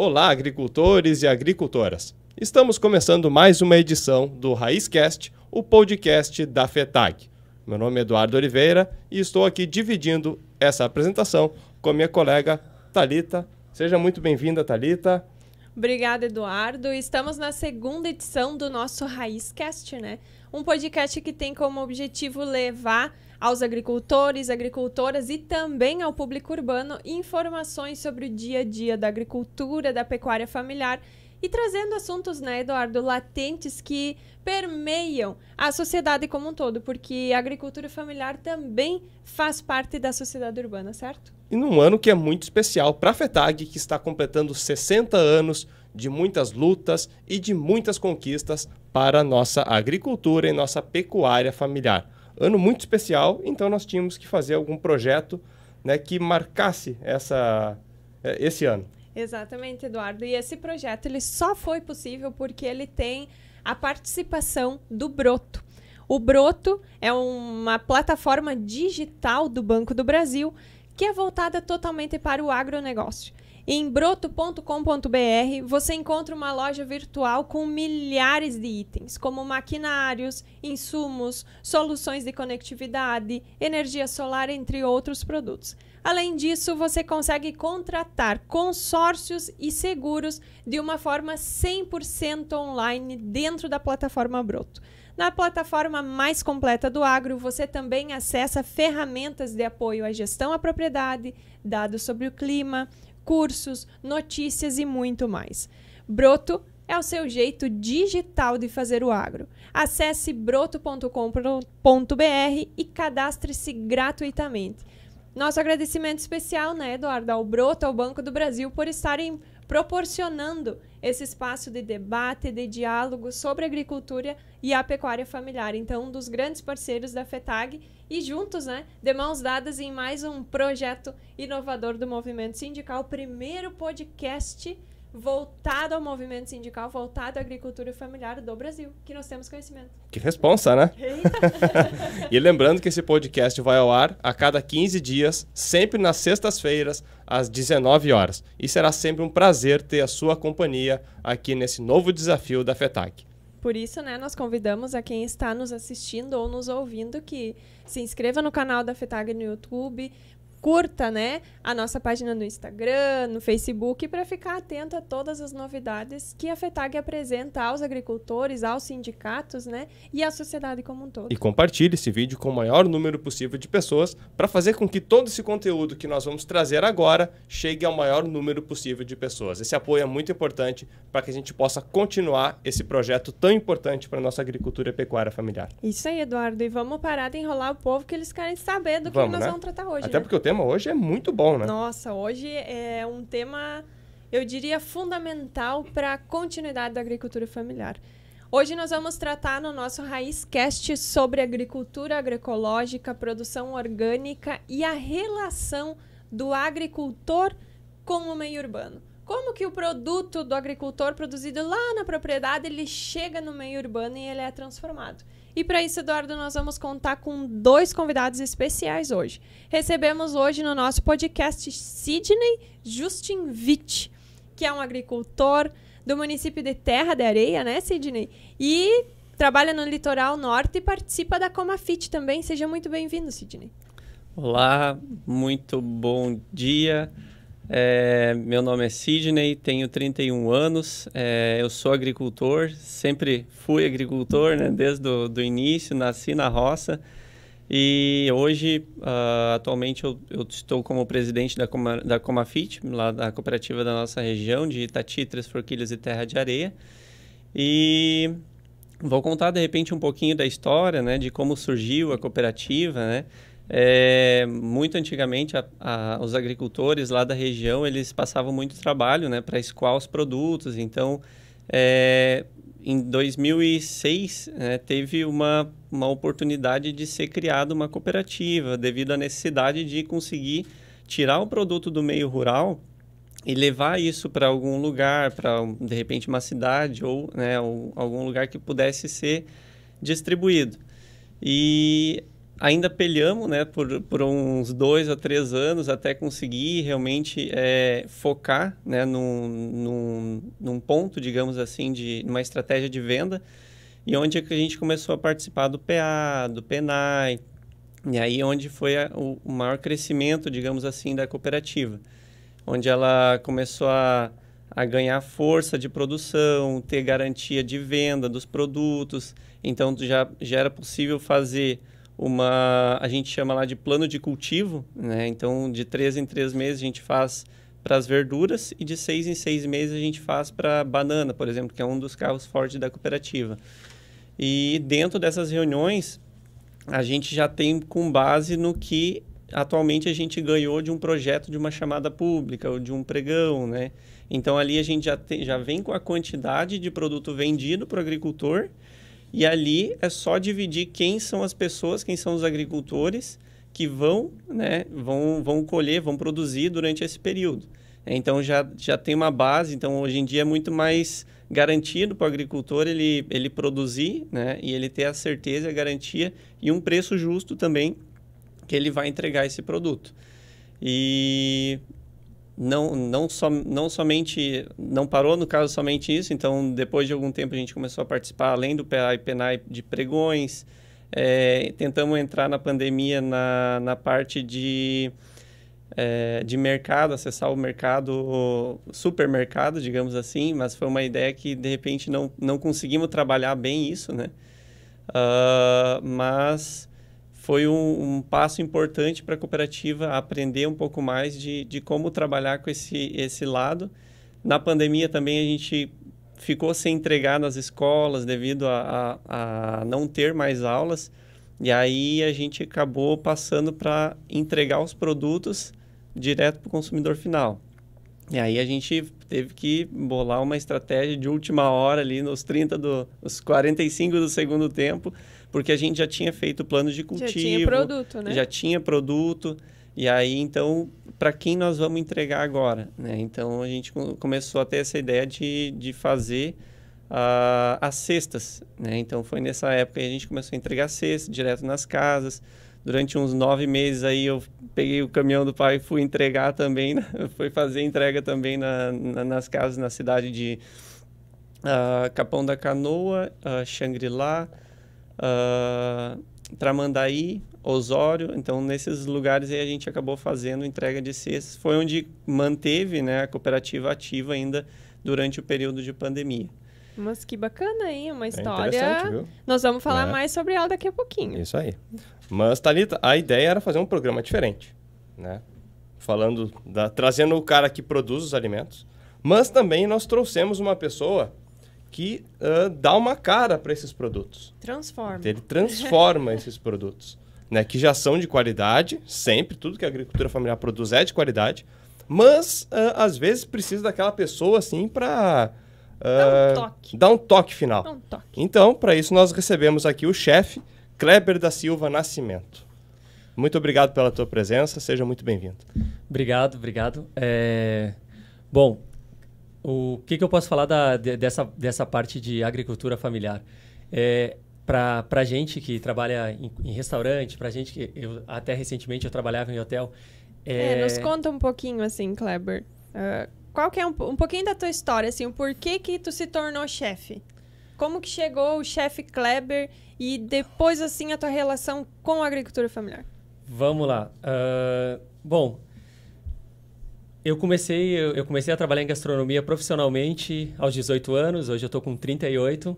Olá, agricultores e agricultoras! Estamos começando mais uma edição do RaízCast, o podcast da FETAG. Meu nome é Eduardo Oliveira e estou aqui dividindo essa apresentação com a minha colega Thalita. Seja muito bem-vinda, Thalita. Obrigada, Eduardo. Estamos na segunda edição do nosso RaízCast, né? Um podcast que tem como objetivo levar aos agricultores, agricultoras e também ao público urbano informações sobre o dia a dia da agricultura, da pecuária familiar e trazendo assuntos, né, Eduardo, latentes que permeiam a sociedade como um todo, porque a agricultura familiar também faz parte da sociedade urbana, certo? E num ano que é muito especial para a FETAG, que está completando 60 anos de muitas lutas e de muitas conquistas para a nossa agricultura e nossa pecuária familiar. Ano muito especial, então nós tínhamos que fazer algum projeto, né, que marcasse esse ano. Exatamente, Eduardo. E esse projeto ele só foi possível porque ele tem a participação do Broto. O Broto é uma plataforma digital do Banco do Brasil que é voltada totalmente para o agronegócio. Em broto.com.br você encontra uma loja virtual com milhares de itens, como maquinários, insumos, soluções de conectividade, energia solar, entre outros produtos. Além disso, você consegue contratar consórcios e seguros de uma forma 100% online dentro da plataforma Broto. Na plataforma mais completa do agro, você também acessa ferramentas de apoio à gestão à propriedade, dados sobre o clima, cursos, notícias e muito mais. Broto é o seu jeito digital de fazer o agro. Acesse broto.com.br e cadastre-se gratuitamente. Nosso agradecimento especial, né, Eduardo, ao Broto, ao Banco do Brasil, por estarem proporcionando esse espaço de debate, de diálogo sobre a agricultura e a pecuária familiar. Então, um dos grandes parceiros da FETAG e juntos, né, de mãos dadas em mais um projeto inovador do movimento sindical, primeiro podcast voltado ao movimento sindical, voltado à agricultura familiar do Brasil, que nós temos conhecimento. Que responsa, né? E lembrando que esse podcast vai ao ar a cada 15 dias, sempre nas sextas-feiras, às 19 horas. E será sempre um prazer ter a sua companhia aqui nesse novo desafio da FETAG. Por isso, né, nós convidamos a quem está nos assistindo ou nos ouvindo que se inscreva no canal da FETAG no YouTube, curta, né, a nossa página no Instagram, no Facebook, para ficar atento a todas as novidades que a FETAG apresenta aos agricultores, aos sindicatos, né, e à sociedade como um todo. E compartilhe esse vídeo com o maior número possível de pessoas para fazer com que todo esse conteúdo que nós vamos trazer agora chegue ao maior número possível de pessoas. Esse apoio é muito importante para que a gente possa continuar esse projeto tão importante para a nossa agricultura e pecuária familiar. Isso aí, Eduardo. E vamos parar de enrolar o povo que eles querem saber do que nós vamos tratar hoje. Até porque o tema hoje é muito bom, né? Nossa, hoje é um tema, eu diria, fundamental para a continuidade da agricultura familiar. Hoje nós vamos tratar no nosso RaízCast sobre agricultura agroecológica, produção orgânica e a relação do agricultor com o meio urbano. Como que o produto do agricultor produzido lá na propriedade, ele chega no meio urbano e ele é transformado. E para isso, Eduardo, nós vamos contar com dois convidados especiais hoje. Recebemos hoje no nosso podcast Sidney Justinvich, que é um agricultor do município de Terra de Areia, né, Sidney? E trabalha no litoral norte e participa da Comafit também. Seja muito bem-vindo, Sidney. Olá, muito bom dia. Meu nome é Sidney, tenho 31 anos, eu sou agricultor, sempre fui agricultor, né, desde o início, nasci na roça e hoje, atualmente, eu estou como presidente da Comafit, lá da cooperativa da nossa região, de Itati, Três Forquilhas e Terra de Areia. E vou contar, de repente, um pouquinho da história, né, de como surgiu a cooperativa, né. Muito antigamente os agricultores lá da região eles passavam muito trabalho, né, para escoar os produtos. Então em 2006 teve uma oportunidade de ser criada uma cooperativa devido à necessidade de conseguir tirar o produto do meio rural e levar isso para algum lugar, para de repente uma cidade ou, né, algum lugar que pudesse ser distribuído. E ainda peleamos, né, por uns 2 a 3 anos até conseguir realmente focar, né, num ponto, digamos assim, numa estratégia de venda, e onde é que a gente começou a participar do PA, do PENAI, e aí onde foi o maior crescimento, digamos assim, da cooperativa, onde ela começou a ganhar força de produção, ter garantia de venda dos produtos. Então já era possível fazer a gente chama lá de plano de cultivo, né? Então de 3 em 3 meses a gente faz para as verduras e de 6 em 6 meses a gente faz para banana, por exemplo, que é um dos carros fortes da cooperativa. E dentro dessas reuniões a gente já tem com base no que atualmente a gente ganhou de um projeto de uma chamada pública ou de um pregão, né? Então ali a gente já vem com a quantidade de produto vendido para o agricultor. E ali é só dividir quem são as pessoas, quem são os agricultores que vão, né, vão colher, vão produzir durante esse período. Então já tem uma base, então hoje em dia é muito mais garantido para o agricultor ele produzir, né, e ele ter a certeza, a garantia e um preço justo também que ele vai entregar esse produto. E não somente, não parou no caso somente isso, então depois de algum tempo a gente começou a participar, além do PA e PENAI, de pregões, tentamos entrar na pandemia na parte de mercado, acessar o mercado, supermercado, digamos assim, mas foi uma ideia que de repente não conseguimos trabalhar bem isso, né? Mas foi um passo importante para a cooperativa aprender um pouco mais de como trabalhar com esse lado. Na pandemia também a gente ficou sem entregar nas escolas devido a não ter mais aulas. E aí a gente acabou passando para entregar os produtos direto para o consumidor final. E aí a gente teve que bolar uma estratégia de última hora ali nos 45 do segundo tempo, porque a gente já tinha feito planos de cultivo. Já tinha produto, né? Já tinha produto. E aí, então, para quem nós vamos entregar agora, né? Então, a gente começou a ter essa ideia de fazer as cestas, né? Então, foi nessa época que a gente começou a entregar cestas direto nas casas. Durante uns 9 meses aí, eu peguei o caminhão do pai e fui entregar também, né? Fui fazer entrega também nas casas, na cidade de Capão da Canoa, Xangri-Lá, Tramandaí, Osório. Então, nesses lugares aí a gente acabou fazendo entrega de cestas. Foi onde manteve, né, a cooperativa ativa ainda durante o período de pandemia. Mas que bacana, hein? Uma história... interessante, viu? Nós vamos falar mais sobre ela daqui a pouquinho. Isso aí. Mas, Thalita, a ideia era fazer um programa diferente, né? Trazendo o cara que produz os alimentos. Mas também nós trouxemos uma pessoa que dá uma cara para esses produtos. Transforma. Ele transforma esses produtos, né? Que já são de qualidade, sempre. Tudo que a agricultura familiar produz é de qualidade. Mas, às vezes, precisa daquela pessoa, assim, para... Dá um toque final. Dá um toque. Então, para isso, nós recebemos aqui o chefe Kleber da Silva Nascimento. Muito obrigado pela tua presença, seja muito bem-vindo. Obrigado. Bom, o que eu posso falar dessa parte de agricultura familiar? Para a gente que trabalha em restaurante, para a gente que... até recentemente eu trabalhava em hotel. Nos conta um pouquinho, assim, Kleber. Qual que é um pouquinho da tua história, assim, o porquê que tu se tornou chefe? Como que chegou o chefe Kleber e depois, assim, a tua relação com a agricultura familiar? Vamos lá. Bom, eu comecei a trabalhar em gastronomia profissionalmente aos 18 anos, hoje eu estou com 38.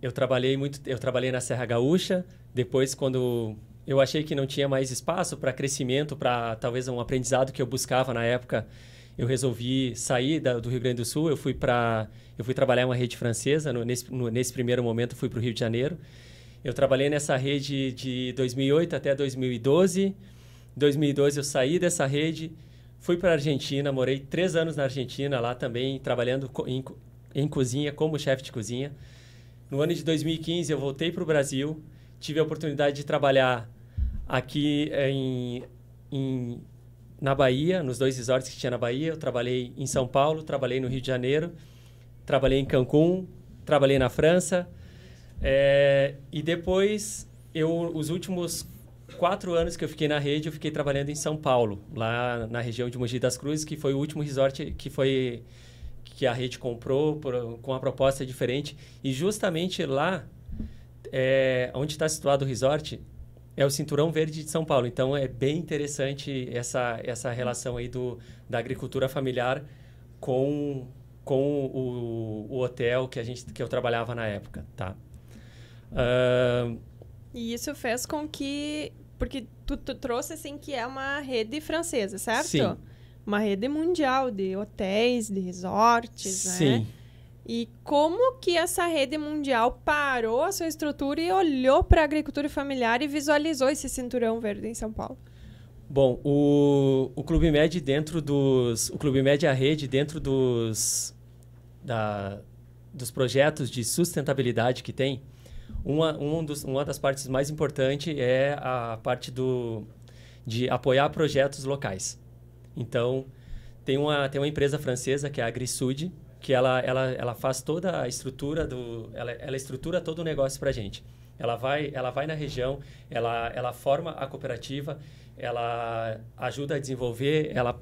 Eu trabalhei na Serra Gaúcha, depois quando eu achei que não tinha mais espaço para crescimento, para talvez um aprendizado que eu buscava na época, eu resolvi sair do Rio Grande do Sul. Eu fui trabalhar em uma rede francesa. Nesse primeiro momento, fui para o Rio de Janeiro. Eu trabalhei nessa rede de 2008 até 2012. Em 2012, eu saí dessa rede, fui para a Argentina, morei 3 anos na Argentina, lá também trabalhando em cozinha, como chefe de cozinha. No ano de 2015, eu voltei para o Brasil. Tive a oportunidade de trabalhar aqui na Bahia, nos 2 resorts que tinha na Bahia. Eu trabalhei em São Paulo, trabalhei no Rio de Janeiro, trabalhei em Cancún, trabalhei na França. E depois os últimos 4 anos que eu fiquei na rede, eu fiquei trabalhando em São Paulo, lá na região de Mogi das Cruzes, que foi o último resort que a rede comprou com uma proposta diferente. E justamente lá, onde está situado o resort, é o Cinturão Verde de São Paulo. Então, é bem interessante essa relação aí da agricultura familiar com o hotel que eu trabalhava na época, tá? E isso fez com que... Porque tu trouxe, assim, que é uma rede francesa, certo? Sim. Uma rede mundial de hotéis, de resorts, né? Sim. E como que essa rede mundial parou a sua estrutura e olhou para a agricultura familiar e visualizou esse Cinturão Verde em São Paulo? Bom, o Clube Med o Clube Med é a rede dentro dos projetos de sustentabilidade que tem. Uma das partes mais importantes é a parte de apoiar projetos locais. Então, tem uma empresa francesa, que é a AgriSud, que ela faz toda a estrutura ela estrutura todo o negócio para a gente. Ela vai na região, ela forma a cooperativa, ela ajuda a desenvolver, ela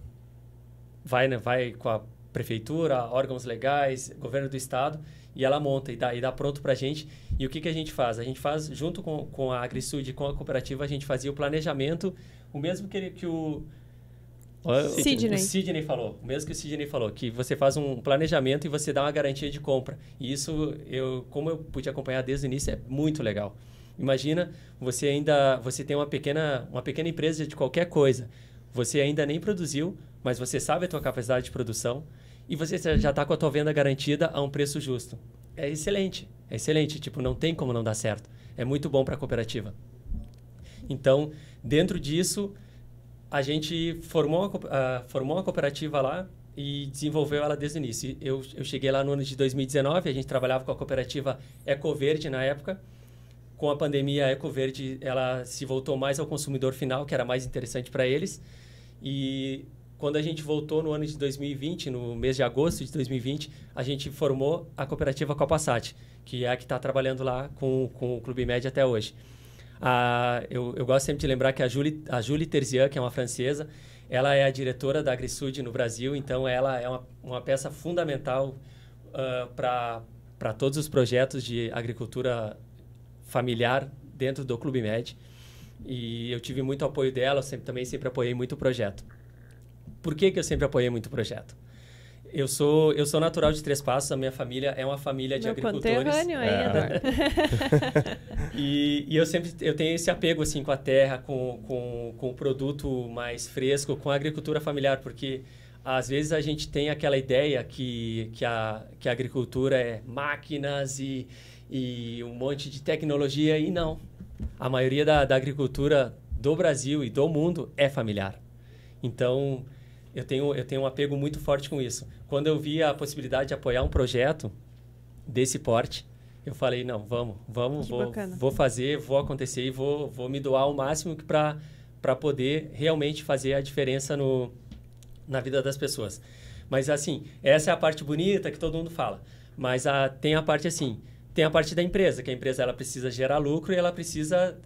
vai com a prefeitura, órgãos legais, governo do estado, e ela monta e dá pronto para a gente. E o que a gente faz? A gente faz, junto com a AgriSud e com a cooperativa, a gente fazia o planejamento, o mesmo que o Sidney falou, o mesmo que o Sidney falou, que você faz um planejamento e você dá uma garantia de compra. E isso, como eu pude acompanhar desde o início, é muito legal. Imagina, você tem uma pequena empresa de qualquer coisa, você ainda nem produziu, mas você sabe a tua capacidade de produção e você já está com a tua venda garantida a um preço justo. É excelente, tipo, não tem como não dar certo. É muito bom para a cooperativa. Então, dentro disso, a gente formou a cooperativa lá e desenvolveu ela desde o início. Eu cheguei lá no ano de 2019, a gente trabalhava com a cooperativa Ecoverde na época. Com a pandemia, a Ecoverde ela se voltou mais ao consumidor final, que era mais interessante para eles. E quando a gente voltou no ano de 2020, no mês de agosto de 2020, a gente formou a cooperativa Copasat, que é a que está trabalhando lá com o Clube Med até hoje. Eu gosto sempre de lembrar que a Julie Terzian, que é uma francesa, ela é a diretora da AgriSud no Brasil, então ela é uma peça fundamental para todos os projetos de agricultura familiar dentro do Clube Med. E eu tive muito apoio dela, eu também sempre apoiei muito o projeto. Por que eu sempre apoiei muito o projeto? Eu sou natural de Três Passos, a minha família é uma família de agricultores. Conterrâneo aí, Eduardo. E eu tenho esse apego assim, com a terra, com o produto mais fresco, com a agricultura familiar, porque às vezes a gente tem aquela ideia que a agricultura é máquinas e um monte de tecnologia, e não. A maioria da agricultura do Brasil e do mundo é familiar. Então, eu tenho um apego muito forte com isso. Quando eu vi a possibilidade de apoiar um projeto desse porte, eu falei, não, vamos, vou fazer, vou acontecer e vou me doar ao máximo para poder realmente fazer a diferença na vida das pessoas. Mas, assim, essa é a parte bonita que todo mundo fala. Mas tem a parte, assim, tem a parte da empresa, que a empresa ela precisa gerar lucro e ela precisa...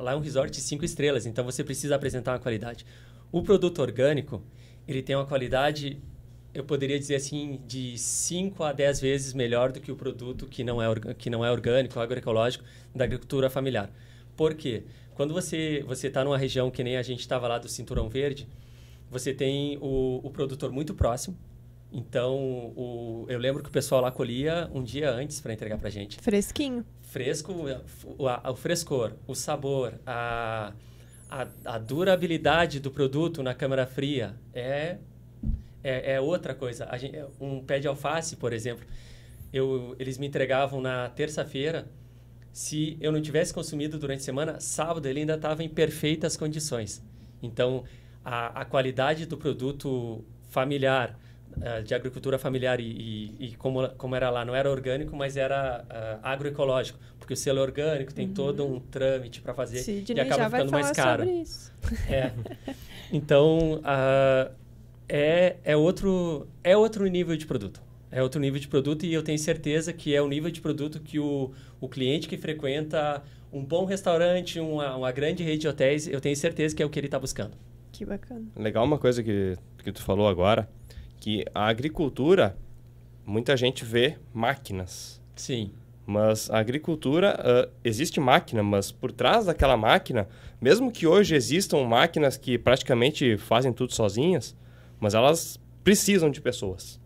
lá é um resort de 5 estrelas, então você precisa apresentar uma qualidade. O produto orgânico, ele tem uma qualidade, eu poderia dizer assim, de 5 a 10 vezes melhor do que o produto que não é orgânico, agroecológico, da agricultura familiar. Por quê? Quando você está numa região que nem a gente estava lá do Cinturão Verde, você tem o produtor muito próximo. Então, eu lembro que o pessoal lá colhia um dia antes para entregar para a gente. Fresquinho. Fresco, o frescor, o sabor, a durabilidade do produto na câmara fria é outra coisa. Um pé de alface, por exemplo, eles me entregavam na terça-feira. Se eu não tivesse consumido durante a semana, sábado ele ainda estava em perfeitas condições. Então, a qualidade do produto familiar, de agricultura familiar e como era lá, não era orgânico, mas era agroecológico, porque o selo orgânico tem todo um trâmite para fazer. Sidney e acaba já ficando vai mais falar caro. sobre isso. Então, é outro nível de produto. É outro nível de produto e eu tenho certeza que é o nível de produto que o cliente que frequenta um bom restaurante, uma grande rede de hotéis, eu tenho certeza que é o que ele está buscando. Que bacana. Legal uma coisa que tu falou agora, que a agricultura, muita gente vê máquinas. Sim. Mas a agricultura, existe máquina, mas por trás daquela máquina, mesmo que hoje existam máquinas que praticamente fazem tudo sozinhas, mas elas precisam de pessoas.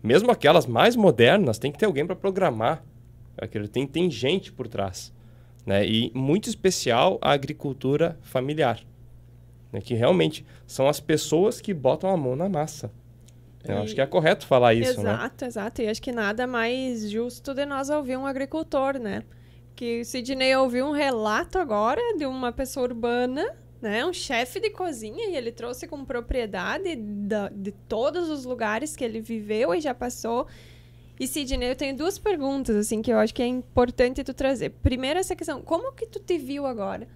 Mesmo aquelas mais modernas, tem que ter alguém para programar. Tem gente por trás. Né? E muito especial a agricultura familiar. Né? Que realmente são as pessoas que botam a mão na massa. Eu acho que é correto falar isso, né? Exato. E acho que nada mais justo de nós ouvir um agricultor, né? Que o Sidney ouviu um relato agora de uma pessoa urbana, né? Um chefe de cozinha, e ele trouxe com propriedade de todos os lugares que ele viveu e já passou. E, Sidney, eu tenho duas perguntas, assim, que eu acho que é importante tu trazer. Primeiro, essa questão, como que tu te viu agora?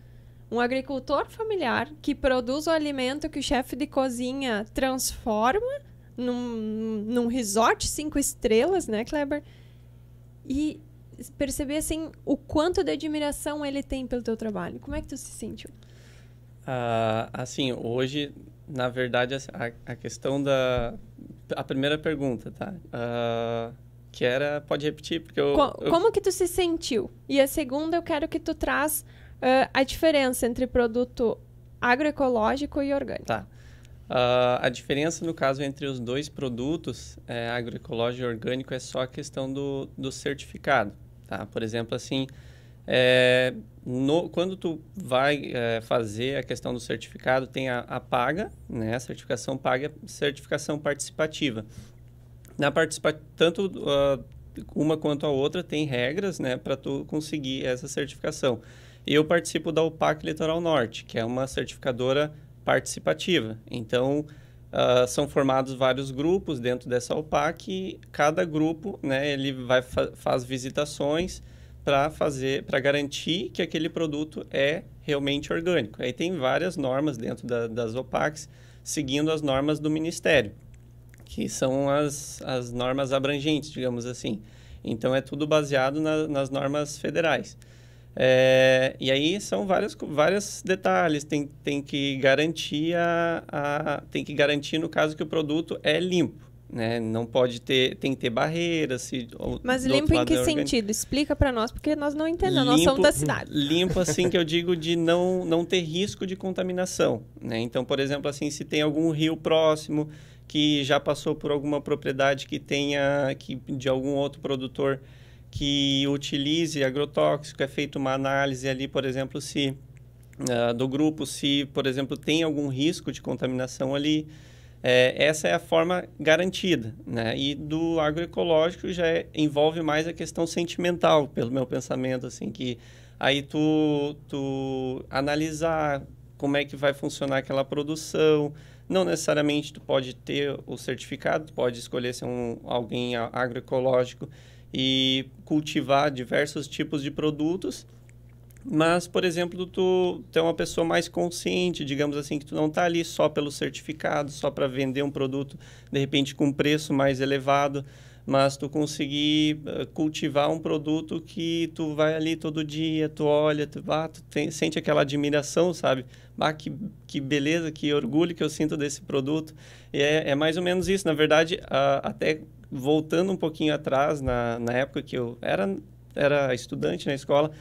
Um agricultor familiar que produz o alimento que o chefe de cozinha transforma num resort 5 estrelas, né, Kleber? E perceber, assim, o quanto de admiração ele tem pelo teu trabalho. Como é que tu se sentiu? Assim, hoje, na verdade, a questão a primeira pergunta, tá? Que era... Pode repetir, porque Como que tu se sentiu? E a segunda, eu quero que tu traz a diferença entre produto agroecológico e orgânico. Tá. A diferença, no caso, entre os dois produtos, agroecológico e orgânico, é só a questão do certificado, tá? Por exemplo, assim, quando tu vai fazer a questão do certificado, tem a paga, né? A certificação paga, certificação participativa. Tanto uma quanto a outra tem regras, né, para tu conseguir essa certificação. Eu participo da UPAC Litoral Norte, que é uma certificadora participativa. Então, são formados vários grupos dentro dessa UPAC e cada grupo, né, ele faz visitações para garantir que aquele produto é realmente orgânico. Aí tem várias normas dentro das UPACs, seguindo as normas do Ministério, que são as normas abrangentes, digamos assim. Então, é tudo baseado nas normas federais. E aí são vários detalhes. Tem que garantir tem que garantir, no caso, que o produto é limpo, né? Não pode tem que ter barreiras. Mas limpo em que sentido? Explica para nós, porque nós não entendemos, nós somos da cidade. Limpo, assim, que eu digo de não ter risco de contaminação, né? Então, por exemplo, assim, se tem algum rio próximo que já passou por alguma propriedade de algum outro produtor que utilize agrotóxico, é feita uma análise ali, por exemplo, do grupo, se, por exemplo, tem algum risco de contaminação ali, essa é a forma garantida, né? E do agroecológico já envolve mais a questão sentimental, pelo meu pensamento, assim, que aí tu analisar como é que vai funcionar aquela produção. Não necessariamente tu pode ter o certificado, tu pode escolher ser alguém agroecológico e cultivar diversos tipos de produtos, mas, por exemplo, tu é uma pessoa mais consciente, digamos assim, que tu não está ali só pelo certificado, só para vender um produto, de repente, com preço mais elevado, mas tu conseguir cultivar um produto que tu vai ali todo dia, tu olha, sente aquela admiração, sabe? Que beleza, que orgulho que eu sinto desse produto. E é mais ou menos isso. Na verdade, até voltando um pouquinho atrás, na época que eu era estudante na escola,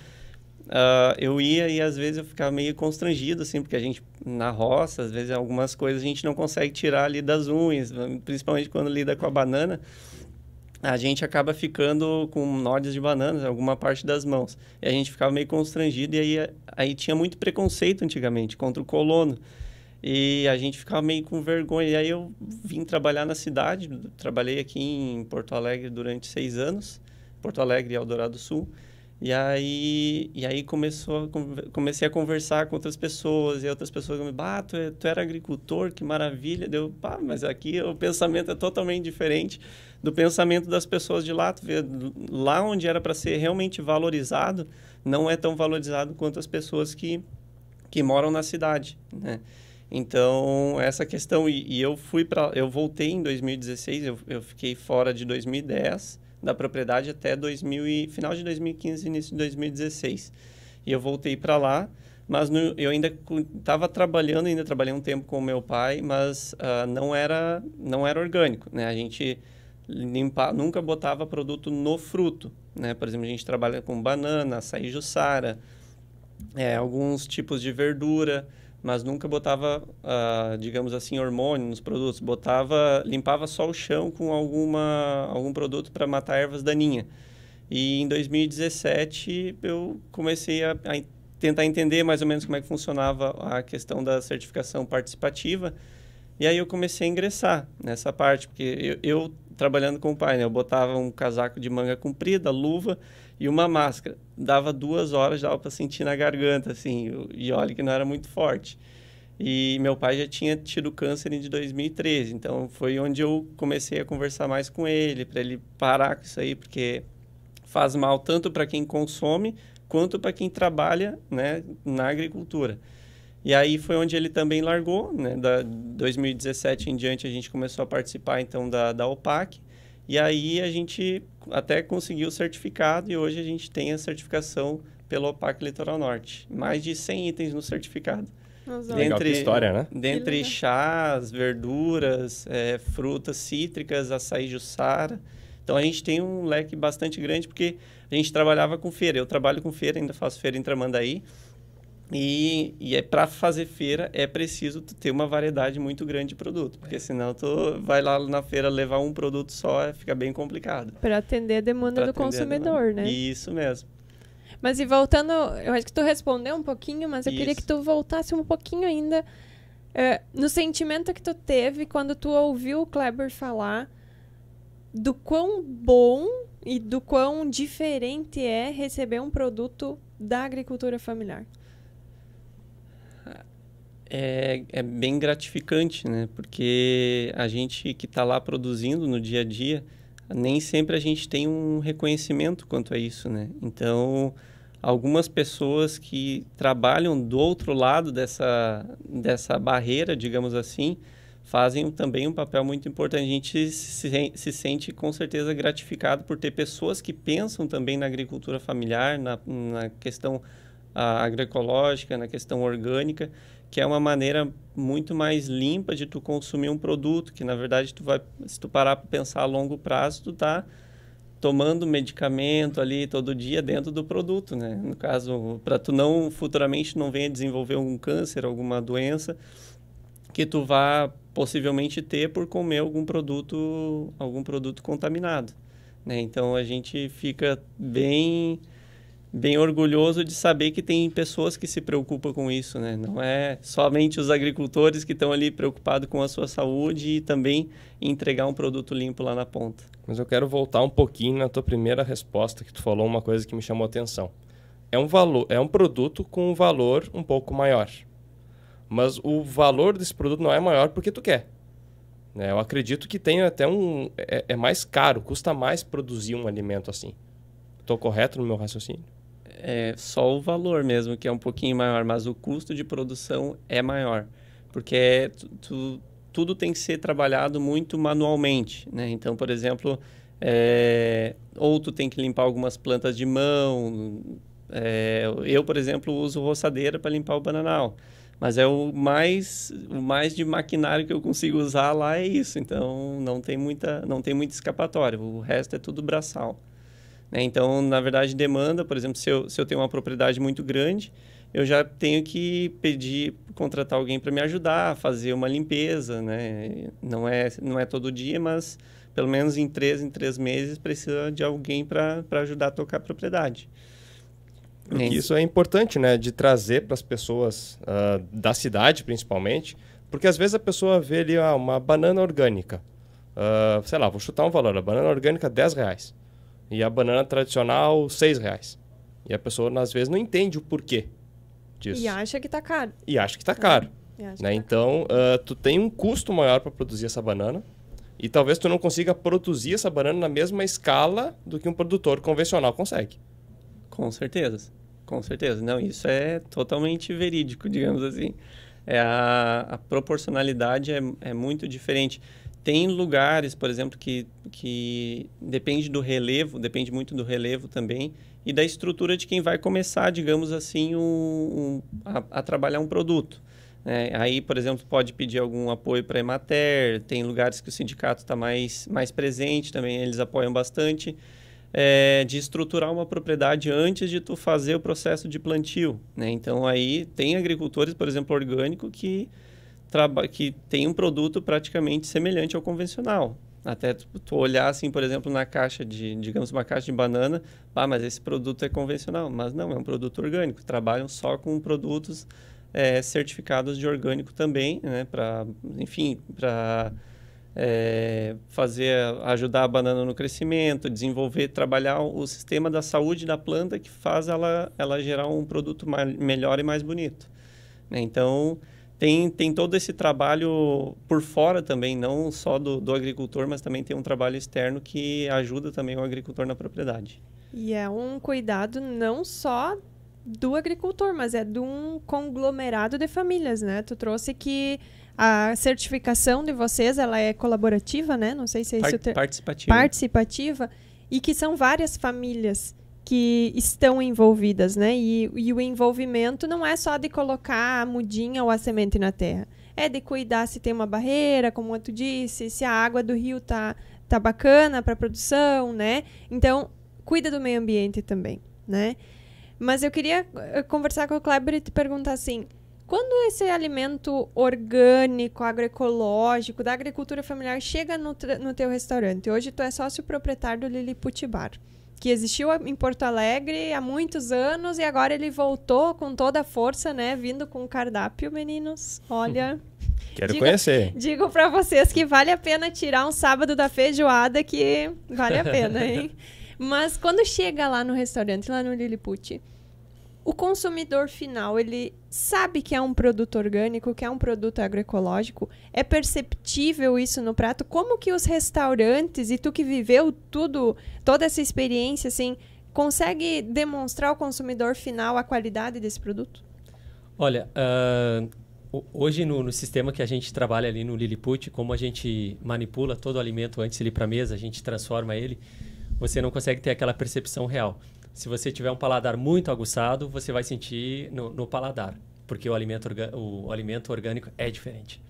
eu ia e às vezes eu ficava meio constrangido, assim, porque a gente, na roça, às vezes algumas coisas a gente não consegue tirar ali das unhas, principalmente quando lida com a banana, a gente acaba ficando com nodes de bananas em alguma parte das mãos. E a gente ficava meio constrangido e aí tinha muito preconceito antigamente contra o colono. E a gente ficava meio com vergonha. E aí eu vim trabalhar na cidade, trabalhei aqui em Porto Alegre durante 6 anos, Porto Alegre e Eldorado do Sul. E aí comecei a conversar com outras pessoas, e outras pessoas me tu era agricultor, que maravilha. Mas aqui o pensamento é totalmente diferente do pensamento das pessoas de lá. Tu vê, lá onde era para ser realmente valorizado, não é tão valorizado quanto as pessoas que moram na cidade, né? Então, essa questão, e eu voltei em 2016, eu fiquei fora de 2010 da propriedade até final de 2015, início de 2016. E eu voltei para lá, mas eu ainda estava trabalhando, ainda trabalhei um tempo com o meu pai, mas não era orgânico, né? A gente nunca botava produto no fruto, né? Por exemplo, a gente trabalha com banana, açaí jussara, alguns tipos de verdura, mas nunca botava, digamos assim, hormônio nos produtos. Limpava só o chão com algum produto para matar ervas daninhas. E em 2017 eu comecei a tentar entender mais ou menos como é que funcionava a questão da certificação participativa. E aí eu comecei a ingressar nessa parte, porque eu trabalhando com o pai, né, eu botava um casaco de manga comprida, luva e uma máscara. Dava 2 horas, dava para sentir na garganta, assim, e olha que não era muito forte. E meu pai já tinha tido câncer em 2013, então foi onde eu comecei a conversar mais com ele, para ele parar com isso aí, porque faz mal tanto para quem consome, quanto para quem trabalha, né, na agricultura. E aí foi onde ele também largou, né? Da 2017 em diante a gente começou a participar então da OPAC, e aí a gente até conseguiu o certificado e hoje a gente tem a certificação pela OPAC Litoral Norte. Mais de 100 itens no certificado. Legal, que história, né? Dentre chás, verduras, frutas cítricas, açaí jussara. Então a gente tem um leque bastante grande porque a gente trabalhava com feira. Eu trabalho com feira, ainda faço feira em Tramandaí. E para fazer feira é preciso ter uma variedade muito grande de produto, porque senão tu vai lá na feira levar um produto só, fica bem complicado. Para atender a demanda do consumidor, né? Isso mesmo. Mas e voltando, eu acho que tu respondeu um pouquinho, mas eu queria que tu voltasse um pouquinho ainda no sentimento que tu teve quando tu ouviu o Kleber falar do quão bom e do quão diferente é receber um produto da agricultura familiar. É bem gratificante, né? Porque a gente que está lá produzindo no dia a dia, nem sempre a gente tem um reconhecimento quanto a isso, né? Então, algumas pessoas que trabalham do outro lado dessa barreira, digamos assim, fazem também um papel muito importante. A gente se sente com certeza gratificado por ter pessoas que pensam também na agricultura familiar, na questão agroecológica, na questão orgânica, que é uma maneira muito mais limpa de tu consumir um produto, que na verdade se tu parar para pensar a longo prazo, tu tá tomando medicamento ali todo dia dentro do produto, né? No caso, para tu futuramente não venha desenvolver um câncer, alguma doença que tu vá possivelmente ter por comer algum produto contaminado, né? Então a gente fica bem orgulhoso de saber que tem pessoas que se preocupam com isso, né? Não é somente os agricultores que estão ali preocupados com a sua saúde e também entregar um produto limpo lá na ponta. Mas eu quero voltar um pouquinho na tua primeira resposta, que tu falou uma coisa que me chamou a atenção. É um produto com um valor um pouco maior. Mas o valor desse produto não é maior porque tu quer. Eu acredito que tem até é mais caro, custa mais produzir um alimento assim. Estou correto no meu raciocínio? É só o valor mesmo, que é um pouquinho maior, mas o custo de produção é maior, porque tudo tem que ser trabalhado muito manualmente, né? Então, por exemplo, ou tu tem que limpar algumas plantas de mão, eu, por exemplo, uso roçadeira para limpar o bananal, mas é o mais de maquinário que eu consigo usar lá é isso, então não tem muita escapatória, o resto é tudo braçal. Então, na verdade, demanda, por exemplo, se eu tenho uma propriedade muito grande, eu já tenho que contratar alguém para me ajudar a fazer uma limpeza, né? Não é todo dia, mas pelo menos em 3 meses precisa de alguém para ajudar a tocar a propriedade. Porque isso é importante, né? De trazer para as pessoas da cidade, principalmente, porque às vezes a pessoa vê ali uma banana orgânica. Sei lá, vou chutar um valor, a banana orgânica R$10. E a banana tradicional, R$6. E a pessoa, às vezes, não entende o porquê disso. E acha que está caro. Né? Então, tu tem um custo maior para produzir essa banana. E talvez tu não consiga produzir essa banana na mesma escala do que um produtor convencional consegue. Com certeza. Não, isso é totalmente verídico, digamos assim. A proporcionalidade é muito diferente. Tem lugares, por exemplo, que depende do relevo, depende muito do relevo também, e da estrutura de quem vai começar, digamos assim, a trabalhar um produto. Aí, por exemplo, pode pedir algum apoio para a Emater, tem lugares que o sindicato está mais presente também, eles apoiam bastante, de estruturar uma propriedade antes de tu fazer o processo de plantio, né? Então, aí tem agricultores, por exemplo, orgânico, que tem um produto praticamente semelhante ao convencional. Até tu olhar assim, por exemplo, na caixa digamos, uma caixa de banana, mas esse produto é convencional. Mas não, é um produto orgânico. Trabalham só com produtos certificados de orgânico também, né? Para ajudar a banana no crescimento, trabalhar o sistema da saúde da planta que faz ela gerar um produto melhor e mais bonito, né? Então, tem todo esse trabalho por fora também, não só do agricultor, mas também tem um trabalho externo que ajuda também o agricultor na propriedade. E é um cuidado não só do agricultor, mas é de um conglomerado de famílias, né? Tu trouxe que a certificação de vocês, ela é colaborativa, né? Não sei se é isso. Participativa. E que são várias famílias que estão envolvidas, né? E o envolvimento não é só de colocar a mudinha ou a semente na terra. É de cuidar se tem uma barreira, como tu disse, se a água do rio tá bacana para a produção, né? Então, cuida do meio ambiente também, né? Mas eu queria conversar com o Kleber e te perguntar assim, quando esse alimento orgânico, agroecológico, da agricultura familiar chega no teu restaurante, hoje tu é sócio proprietário do Lilliput Bar, que existiu em Porto Alegre há muitos anos e agora ele voltou com toda a força, né? Vindo com o cardápio, meninos. Olha... Quero conhecer. Digo para vocês que vale a pena tirar um sábado da feijoada, que vale a pena, hein? Mas quando chega lá no restaurante, lá no Lilliput, o consumidor final, ele sabe que é um produto orgânico, que é um produto agroecológico? É perceptível isso no prato? Como que os restaurantes, e tu que viveu toda essa experiência, assim, consegue demonstrar ao consumidor final a qualidade desse produto? Olha, hoje no sistema que a gente trabalha ali no Lilliput, como a gente manipula todo o alimento antes de ir para a mesa, a gente transforma ele, você não consegue ter aquela percepção real. Se você tiver um paladar muito aguçado, você vai sentir no paladar, porque o alimento orgânico é diferente.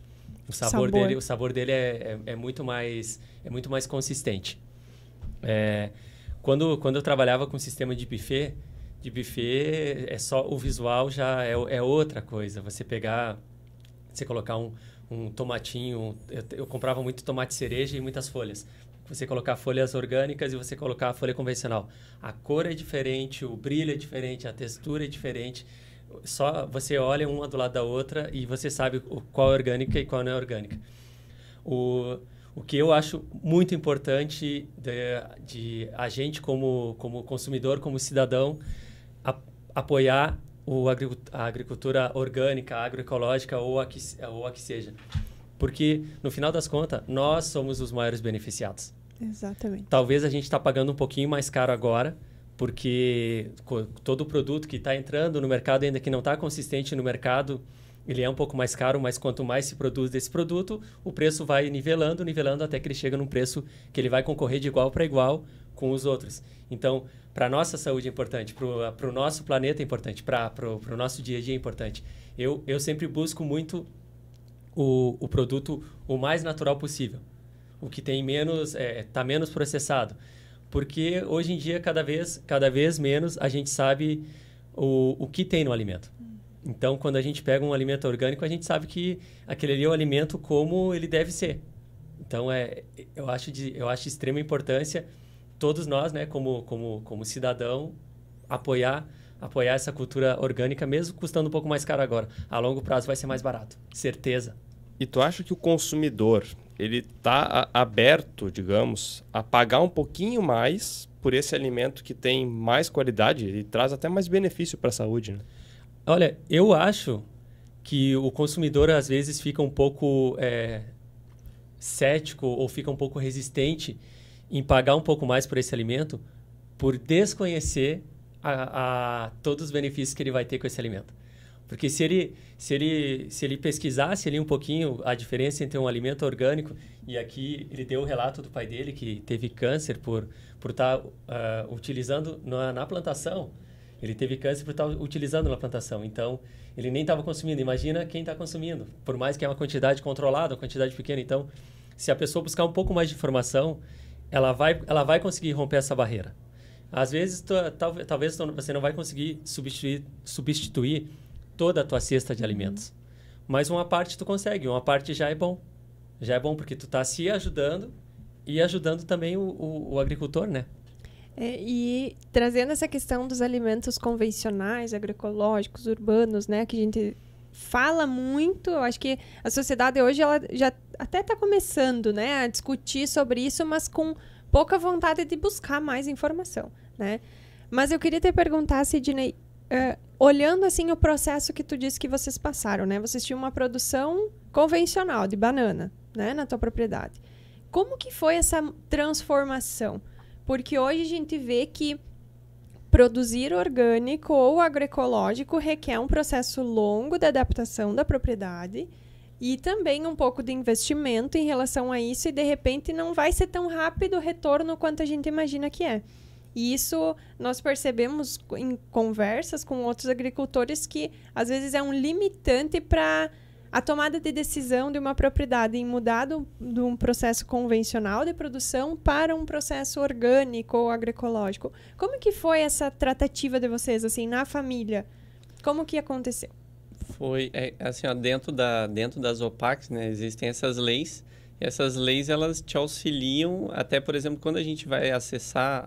O sabor dele é muito mais consistente. Quando eu trabalhava com sistema de buffet é só o visual já é outra coisa. Você colocar um tomatinho, eu comprava muito tomate cereja e muitas folhas. Você colocar folhas orgânicas e você colocar a folha convencional. A cor é diferente, o brilho é diferente, a textura é diferente. Só você olha uma do lado da outra e você sabe qual é orgânica e qual não é orgânica. O que eu acho muito importante de a gente como consumidor, como cidadão, apoiar a agricultura orgânica, agroecológica ou a que seja. Porque, no final das contas, nós somos os maiores beneficiados. Exatamente. Talvez a gente está pagando um pouquinho mais caro agora, porque todo o produto que está entrando no mercado, ainda que não está consistente no mercado, ele é um pouco mais caro, mas quanto mais se produz desse produto, o preço vai nivelando, até que ele chega num preço que ele vai concorrer de igual para igual com os outros. Então, para a nossa saúde é importante, para o nosso planeta é importante, para o nosso dia a dia é importante. Eu sempre busco muito o produto o mais natural possível, o que tem tá menos processado, porque hoje em dia cada vez menos a gente sabe o que tem no alimento. Então, quando a gente pega um alimento orgânico, a gente sabe que aquele ali é o alimento como ele deve ser. Então, eu acho de extrema importância todos nós, né, como cidadão, apoiar essa cultura orgânica, mesmo custando um pouco mais caro agora. A longo prazo vai ser mais barato, certeza. E tu acha que o consumidor, ele está aberto, digamos, a pagar um pouquinho mais por esse alimento que tem mais qualidade e traz até mais benefício para a saúde, né? Olha, eu acho que o consumidor às vezes fica um pouco cético ou fica um pouco resistente em pagar um pouco mais por esse alimento por desconhecer todos os benefícios que ele vai ter com esse alimento. Porque se ele pesquisasse ali um pouquinho a diferença entre um alimento orgânico, e aqui ele deu o relato do pai dele que teve câncer por estar utilizando na plantação. Ele teve câncer por estar utilizando na plantação. Então, ele nem estava consumindo. Imagina quem está consumindo. Por mais que é uma quantidade controlada, uma quantidade pequena. Então, se a pessoa buscar um pouco mais de informação, ela vai conseguir romper essa barreira. Às vezes, talvez você não vai conseguir substituir toda a tua cesta de alimentos. Mas uma parte tu consegue. Uma parte já é bom. Já é bom porque tu está se ajudando e ajudando também o agricultor, né? E trazendo essa questão dos alimentos convencionais, agroecológicos, urbanos, né, que a gente fala muito, eu acho que a sociedade hoje ela já até está começando, né, a discutir sobre isso, mas com pouca vontade de buscar mais informação, né? Mas eu queria te perguntar, Sidney, olhando assim o processo que tu disse que vocês passaram, né? Vocês tinham uma produção convencional de banana, né, na tua propriedade. Como que foi essa transformação? Porque hoje a gente vê que produzir orgânico ou agroecológico requer um processo longo de adaptação da propriedade e também um pouco de investimento em relação a isso e, de repente, não vai ser tão rápido o retorno quanto a gente imagina que é. E isso nós percebemos em conversas com outros agricultores que, às vezes, é um limitante para a tomada de decisão de uma propriedade em mudar de um processo convencional de produção para um processo orgânico ou agroecológico. Como que foi essa tratativa de vocês, assim, na família? Como que aconteceu? Foi, assim, ó, dentro das OPACs, né, existem essas leis, e essas leis, elas te auxiliam, até, por exemplo, quando a gente vai acessar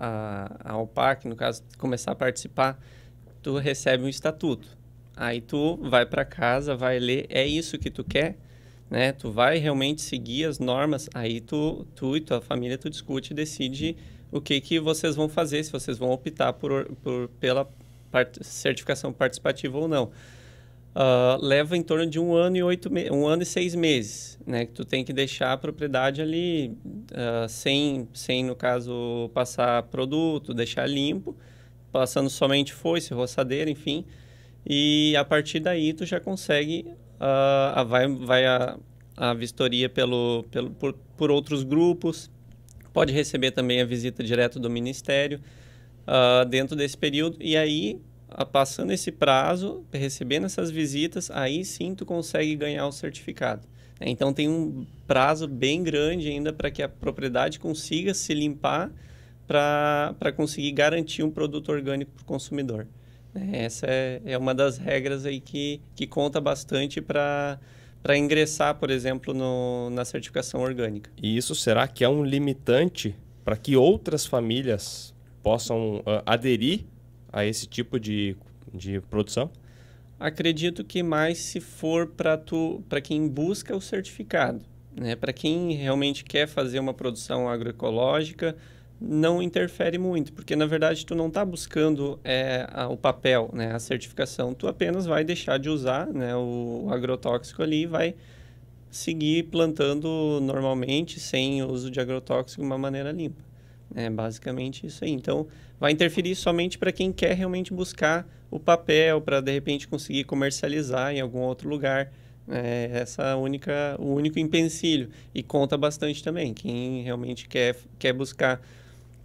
a OPAC, no caso, começar a participar, tu recebe um estatuto. Aí tu vai para casa, vai ler, é isso que tu quer, né? Tu vai realmente seguir as normas, aí tu e tua família, tu discute e decide o que vocês vão fazer, se vocês vão optar pela certificação participativa ou não. Leva em torno de 1 ano e 1 ano e 6 meses, né? Que tu tem que deixar a propriedade ali sem, no caso, passar produto, deixar limpo, passando somente foice, roçadeira, enfim. E a partir daí tu já consegue, vai a vistoria por outros grupos, pode receber também a visita direta do Ministério dentro desse período. E aí, passando esse prazo, recebendo essas visitas, aí sim tu consegue ganhar o certificado. Então tem um prazo bem grande ainda para que a propriedade consiga se limpar para conseguir garantir um produto orgânico para o consumidor. Essa é uma das regras aí que conta bastante para ingressar, por exemplo, na certificação orgânica. E isso será que é um limitante para que outras famílias possam aderir a esse tipo de produção? Acredito que mais se for para quem busca o certificado, né? Para quem realmente quer fazer uma produção agroecológica, não interfere muito, porque na verdade tu não está buscando o papel, né, a certificação, tu apenas vai deixar de usar, né, o agrotóxico ali e vai seguir plantando normalmente, sem uso de agrotóxico de uma maneira limpa. É basicamente isso aí. Então, vai interferir somente para quem quer realmente buscar o papel, para de repente conseguir comercializar em algum outro lugar. O único empecilho. E conta bastante também. Quem realmente quer buscar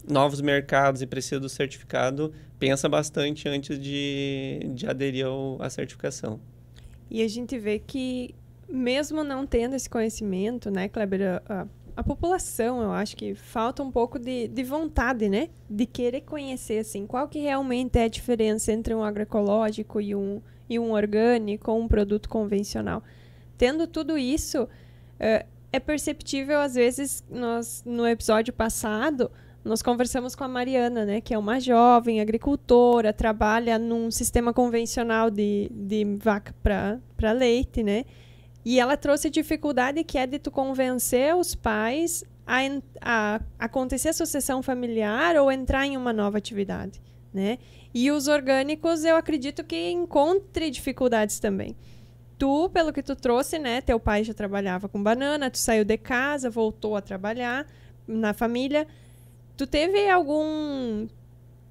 novos mercados e precisa do certificado, pensa bastante antes de aderir à certificação. E a gente vê que, mesmo não tendo esse conhecimento, né, Kleber, a população, eu acho que falta um pouco de vontade, né, de querer conhecer, assim, qual que realmente é a diferença entre um agroecológico e um orgânico ou um produto convencional. Tendo tudo isso, é perceptível, às vezes, no episódio passado, nós conversamos com a Mariana, né, que é uma jovem agricultora, trabalha num sistema convencional de vaca para leite, né? E ela trouxe a dificuldade que é de tu convencer os pais a acontecer a sucessão familiar ou entrar em uma nova atividade, né? E os orgânicos, eu acredito que encontre dificuldades também. Tu, pelo que tu trouxe, né, teu pai já trabalhava com banana, tu saiu de casa, voltou a trabalhar na família. Tu teve algum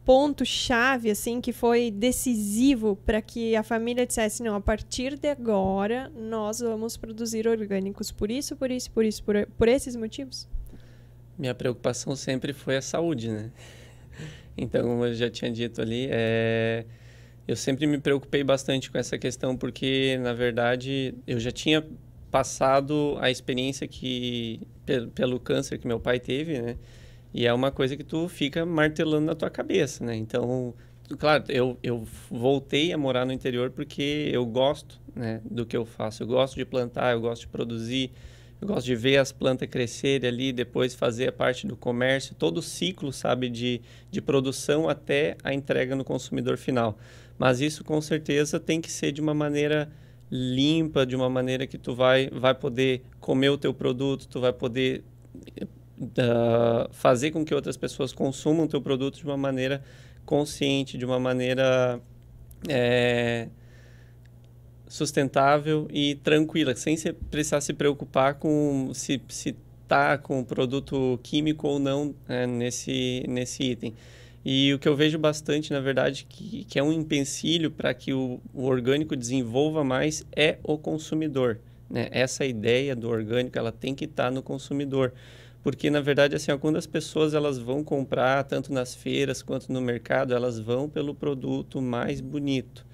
ponto-chave, assim, que foi decisivo para que a família dissesse, não, a partir de agora nós vamos produzir orgânicos por isso, por esses motivos? Minha preocupação sempre foi a saúde, né? Então, como eu já tinha dito ali, eu sempre me preocupei bastante com essa questão, porque, na verdade, eu já tinha passado a experiência pelo câncer que meu pai teve, né? E é uma coisa que tu fica martelando na tua cabeça, né? Então, claro, eu voltei a morar no interior porque eu gosto, né, do que eu faço. Eu gosto de plantar, eu gosto de produzir, eu gosto de ver as plantas crescerem ali, depois fazer a parte do comércio, todo o ciclo, sabe, de produção até a entrega no consumidor final. Mas isso, com certeza, tem que ser de uma maneira limpa, de uma maneira que tu vai poder comer o teu produto, tu vai poder fazer com que outras pessoas consumam o teu produto de uma maneira consciente, de uma maneira sustentável e tranquila, sem precisar se preocupar com se está com produto químico ou não nesse item. E o que eu vejo bastante, na verdade, que é um empecilho para que o orgânico desenvolva mais é o consumidor, né? Essa ideia do orgânico, ela tem que estar no consumidor. Porque, na verdade, assim, quando as pessoas elas vão comprar, tanto nas feiras quanto no mercado, elas vão pelo produto mais bonito.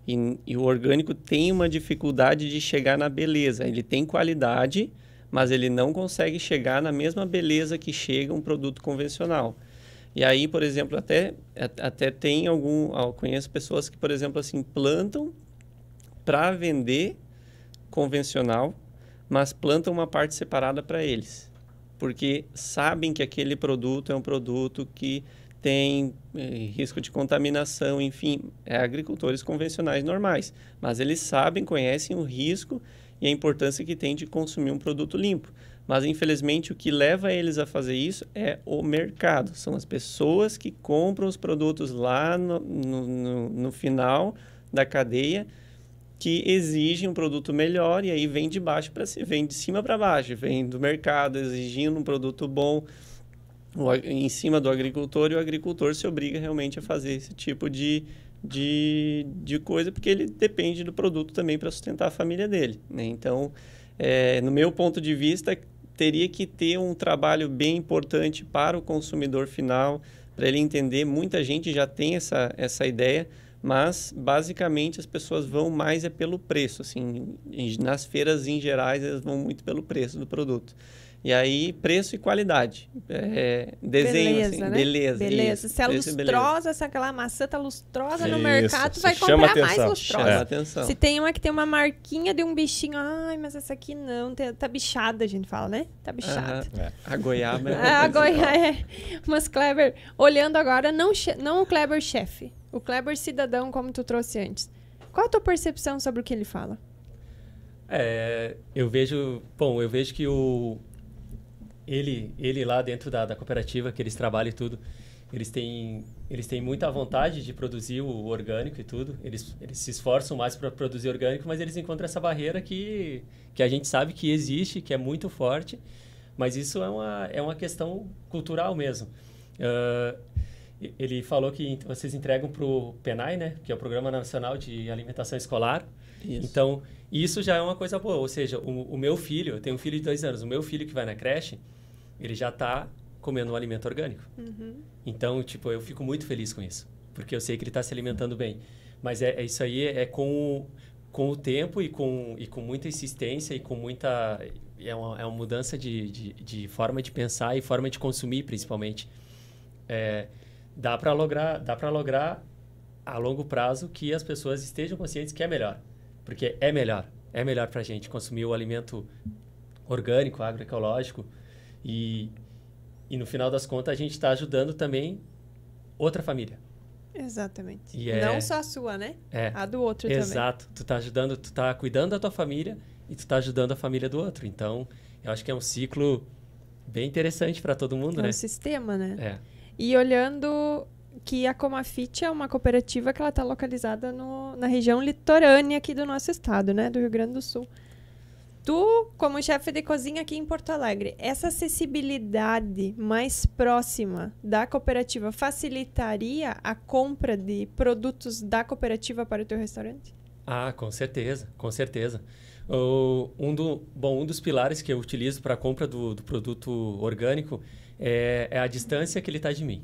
E o orgânico tem uma dificuldade de chegar na beleza. Ele tem qualidade, mas ele não consegue chegar na mesma beleza que chega um produto convencional. E aí, por exemplo, até tem conheço pessoas que, por exemplo, assim, plantam para vender convencional, mas plantam uma parte separada para eles. Porque sabem que aquele produto é um produto que tem risco de contaminação, enfim, agricultores convencionais normais. Mas eles sabem, conhecem o risco e a importância que tem de consumir um produto limpo. Mas, infelizmente, o que leva eles a fazer isso é o mercado. São as pessoas que compram os produtos lá no final da cadeia, que exigem um produto melhor, e aí vem de baixo para cima, vem de cima para baixo, vem do mercado exigindo um produto bom em cima do agricultor, e o agricultor se obriga realmente a fazer esse tipo de coisa, porque ele depende do produto também para sustentar a família dele, né? Então, no meu ponto de vista, teria que ter um trabalho bem importante para o consumidor final, para ele entender. Muita gente já tem essa ideia, mas basicamente as pessoas vão mais pelo preço, assim, nas feiras em gerais elas vão muito pelo preço do produto. E aí, preço e qualidade. Desenho, beleza, assim, né? Beleza. Se é lustrosa, se aquela maçã tá lustrosa no mercado, tu vai chama comprar mais atenção. lustrosa. Chama atenção. Se tem uma que tem uma marquinha de um bichinho, ai, mas essa aqui não, tá bichada, a gente fala, né? Tá bichada. A goiaba A goiaba Mas, Kleber, olhando agora, não o Kleber chefe, o Kleber cidadão, como tu trouxe antes. Qual a tua percepção sobre o que ele fala? Eu vejo que ele lá dentro da cooperativa, que eles trabalham e tudo, eles têm muita vontade de produzir o orgânico e tudo. Eles se esforçam mais para produzir orgânico, mas eles encontram essa barreira que a gente sabe que existe, que é muito forte, mas isso é uma questão cultural mesmo. Ele falou que vocês entregam para o PNAE, né, que é o Programa Nacional de Alimentação Escolar. Isso. Então, isso já é uma coisa boa. Ou seja, o meu filho, eu tenho um filho de 2 anos, o meu filho que vai na creche, ele já está comendo um alimento orgânico. Uhum. Então, tipo, eu fico muito feliz com isso, porque eu sei que ele está se alimentando bem. Mas isso aí com o tempo e com muita insistência e com muita... É uma mudança de forma de pensar e forma de consumir, principalmente. Dá para lograr a longo prazo que as pessoas estejam conscientes que é melhor. Porque é melhor para a gente consumir o alimento orgânico, agroecológico, e no final das contas a gente está ajudando também outra família. Exatamente. Não só a sua, né? A do outro também. Exato. Tu tá cuidando da tua família e tu tá ajudando a família do outro. Então, eu acho que é um ciclo bem interessante para todo mundo, né? É um sistema, né? E olhando que a Comafit é uma cooperativa que ela está localizada na região litorânea aqui do nosso estado, né? Do Rio Grande do Sul. Tu, como chefe de cozinha aqui em Porto Alegre, essa acessibilidade mais próxima da cooperativa facilitaria a compra de produtos da cooperativa para o teu restaurante? Ah, com certeza, com certeza. Um dos pilares que eu utilizo para a compra do produto orgânico é a distância que ele está de mim.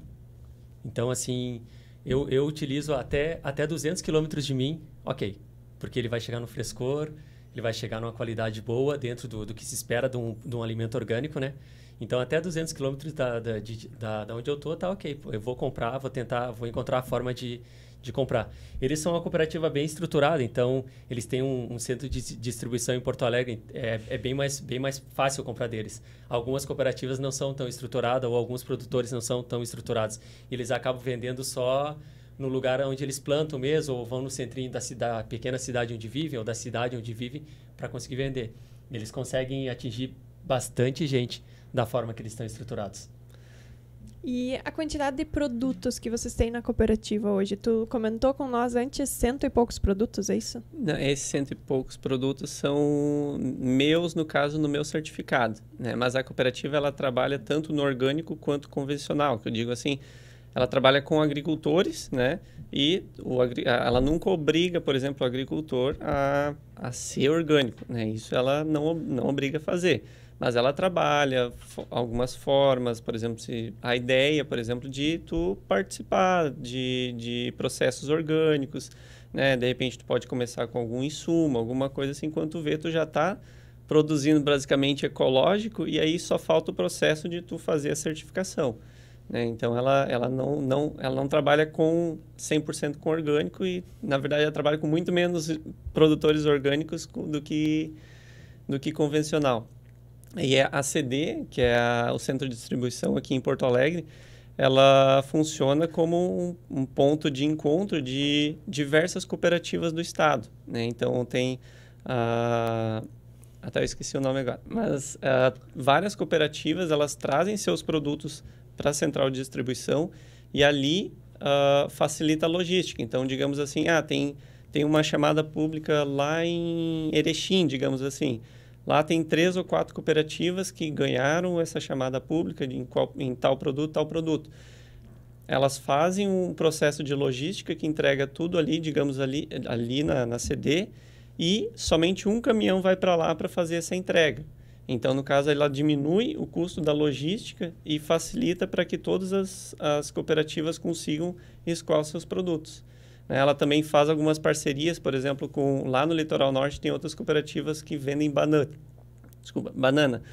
Então, assim, eu utilizo até 200 quilômetros de mim, ok, porque ele vai chegar no frescor, ele vai chegar numa qualidade boa dentro do que se espera de um alimento orgânico, né? Então, até 200 quilômetros da onde eu estou, tá ok. Eu vou comprar, vou encontrar a forma de comprar. Eles são uma cooperativa bem estruturada, então eles têm um centro de distribuição em Porto Alegre, é bem mais fácil comprar deles. Algumas cooperativas não são tão estruturadas ou alguns produtores não são tão estruturados. Eles acabam vendendo só no lugar onde eles plantam mesmo, ou vão no centrinho da pequena cidade onde vivem, ou da cidade onde vivem, para conseguir vender. Eles conseguem atingir bastante gente da forma que eles estão estruturados. E a quantidade de produtos que vocês têm na cooperativa hoje? Tu comentou com nós antes 100 e poucos produtos, é isso? Não, esses 100 e poucos produtos são meus, no caso, no meu certificado, né? Mas a cooperativa, ela trabalha tanto no orgânico quanto convencional, que eu digo assim, ela trabalha com agricultores, né? E ela nunca obriga, por exemplo, o agricultor a ser orgânico, né? Isso ela não obriga a fazer. Mas ela trabalha algumas formas, por exemplo, a ideia, por exemplo, de tu participar de processos orgânicos, né? De repente tu pode começar com algum insumo, alguma coisa assim, quando tu vê, tu já está produzindo basicamente ecológico e aí só falta o processo de tu fazer a certificação, né? Então ela não trabalha com 100% com orgânico e, na verdade, ela trabalha com muito menos produtores orgânicos do que convencional. E a CD, que é o centro de distribuição aqui em Porto Alegre, ela funciona como um ponto de encontro de diversas cooperativas do estado, né? Então tem, até eu esqueci o nome agora, mas várias cooperativas, elas trazem seus produtos para a central de distribuição e ali facilita a logística. Então, digamos assim, tem uma chamada pública lá em Erechim, digamos assim. Lá tem 3 ou 4 cooperativas que ganharam essa chamada pública em tal produto. Elas fazem um processo de logística que entrega tudo ali, digamos, ali na CD, e somente um caminhão vai para lá para fazer essa entrega. Então, no caso, ela diminui o custo da logística e facilita para que todas as cooperativas consigam escoar seus produtos. Ela também faz algumas parcerias, por exemplo, lá no Litoral Norte tem outras cooperativas que vendem banana.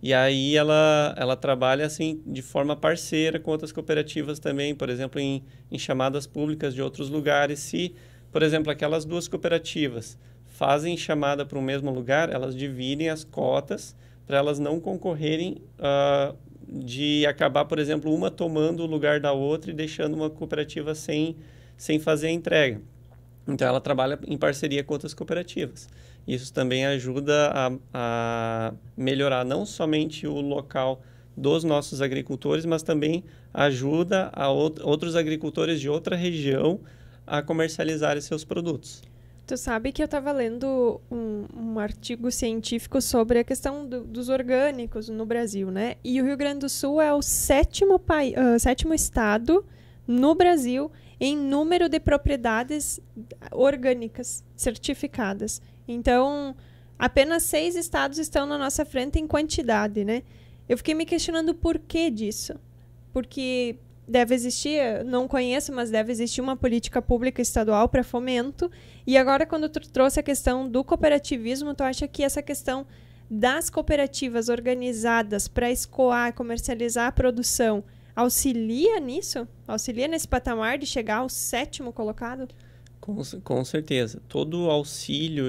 E aí ela trabalha assim de forma parceira com outras cooperativas também, por exemplo, em chamadas públicas de outros lugares. Se, por exemplo, aquelas 2 cooperativas fazem chamada para o mesmo lugar, elas dividem as cotas para elas não concorrerem de acabar, por exemplo, uma tomando o lugar da outra e deixando uma cooperativa sem fazer a entrega. Então, ela trabalha em parceria com outras cooperativas. Isso também ajuda a melhorar não somente o local dos nossos agricultores, mas também ajuda outros agricultores de outra região a comercializarem seus produtos. Tu sabe que eu estava lendo um artigo científico sobre a questão dos orgânicos no Brasil, né? E o Rio Grande do Sul é o 7º estado no Brasil em número de propriedades orgânicas certificadas. Então, apenas 6 estados estão na nossa frente em quantidade, né? Eu fiquei me questionando o porquê disso. Porque deve existir, não conheço, mas deve existir uma política pública estadual para fomento. E agora, quando tu trouxe a questão do cooperativismo, tu acha que essa questão das cooperativas organizadas para escoar, comercializar a produção, auxilia nisso? Auxilia nesse patamar de chegar ao 7º colocado? Com certeza. Todo auxílio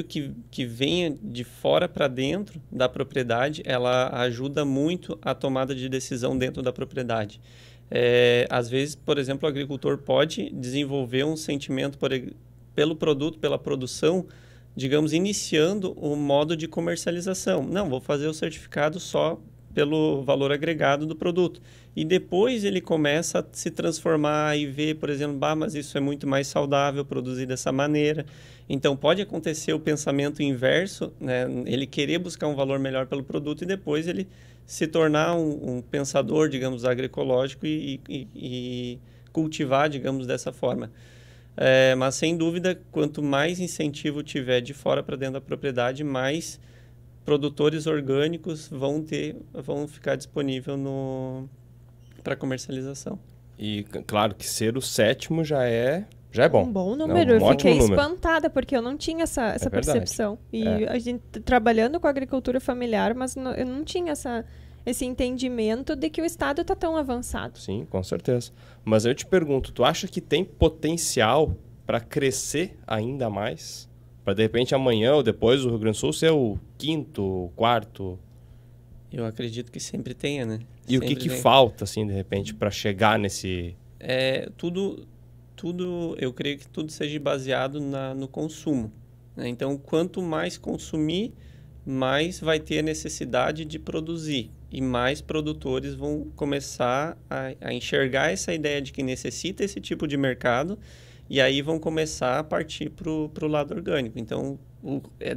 que venha de fora para dentro da propriedade, ela ajuda muito a tomada de decisão dentro da propriedade. Às vezes, por exemplo, o agricultor pode desenvolver um sentimento pelo produto, pela produção, digamos, iniciando o modo de comercialização. Não, vou fazer o certificado só pelo valor agregado do produto. E depois ele começa a se transformar e ver, por exemplo, mas isso é muito mais saudável produzir dessa maneira. Então, pode acontecer o pensamento inverso, né? Ele querer buscar um valor melhor pelo produto e depois ele se tornar um pensador, digamos, agroecológico e cultivar, digamos, dessa forma. Mas, sem dúvida, quanto mais incentivo tiver de fora para dentro da propriedade, mais produtores orgânicos vão ficar disponíveis para comercialização. E claro que ser o 7º já é bom. Um bom número. Eu fiquei espantada, porque eu não tinha essa percepção. E a gente trabalhando com a agricultura familiar, mas eu não tinha esse entendimento de que o Estado está tão avançado. Sim, com certeza. Mas eu te pergunto, tu acha que tem potencial para crescer ainda mais? Para, de repente, amanhã ou depois o Rio Grande do Sul ser o 5º, o 4º? Eu acredito que sempre tenha, né? E sempre o que falta, assim, de repente, para chegar nesse... Eu creio que tudo seja baseado no consumo, né? Então, quanto mais consumir, mais vai ter a necessidade de produzir. E mais produtores vão começar a enxergar essa ideia de que necessita esse tipo de mercado, e aí vão começar a partir para o lado orgânico. Então,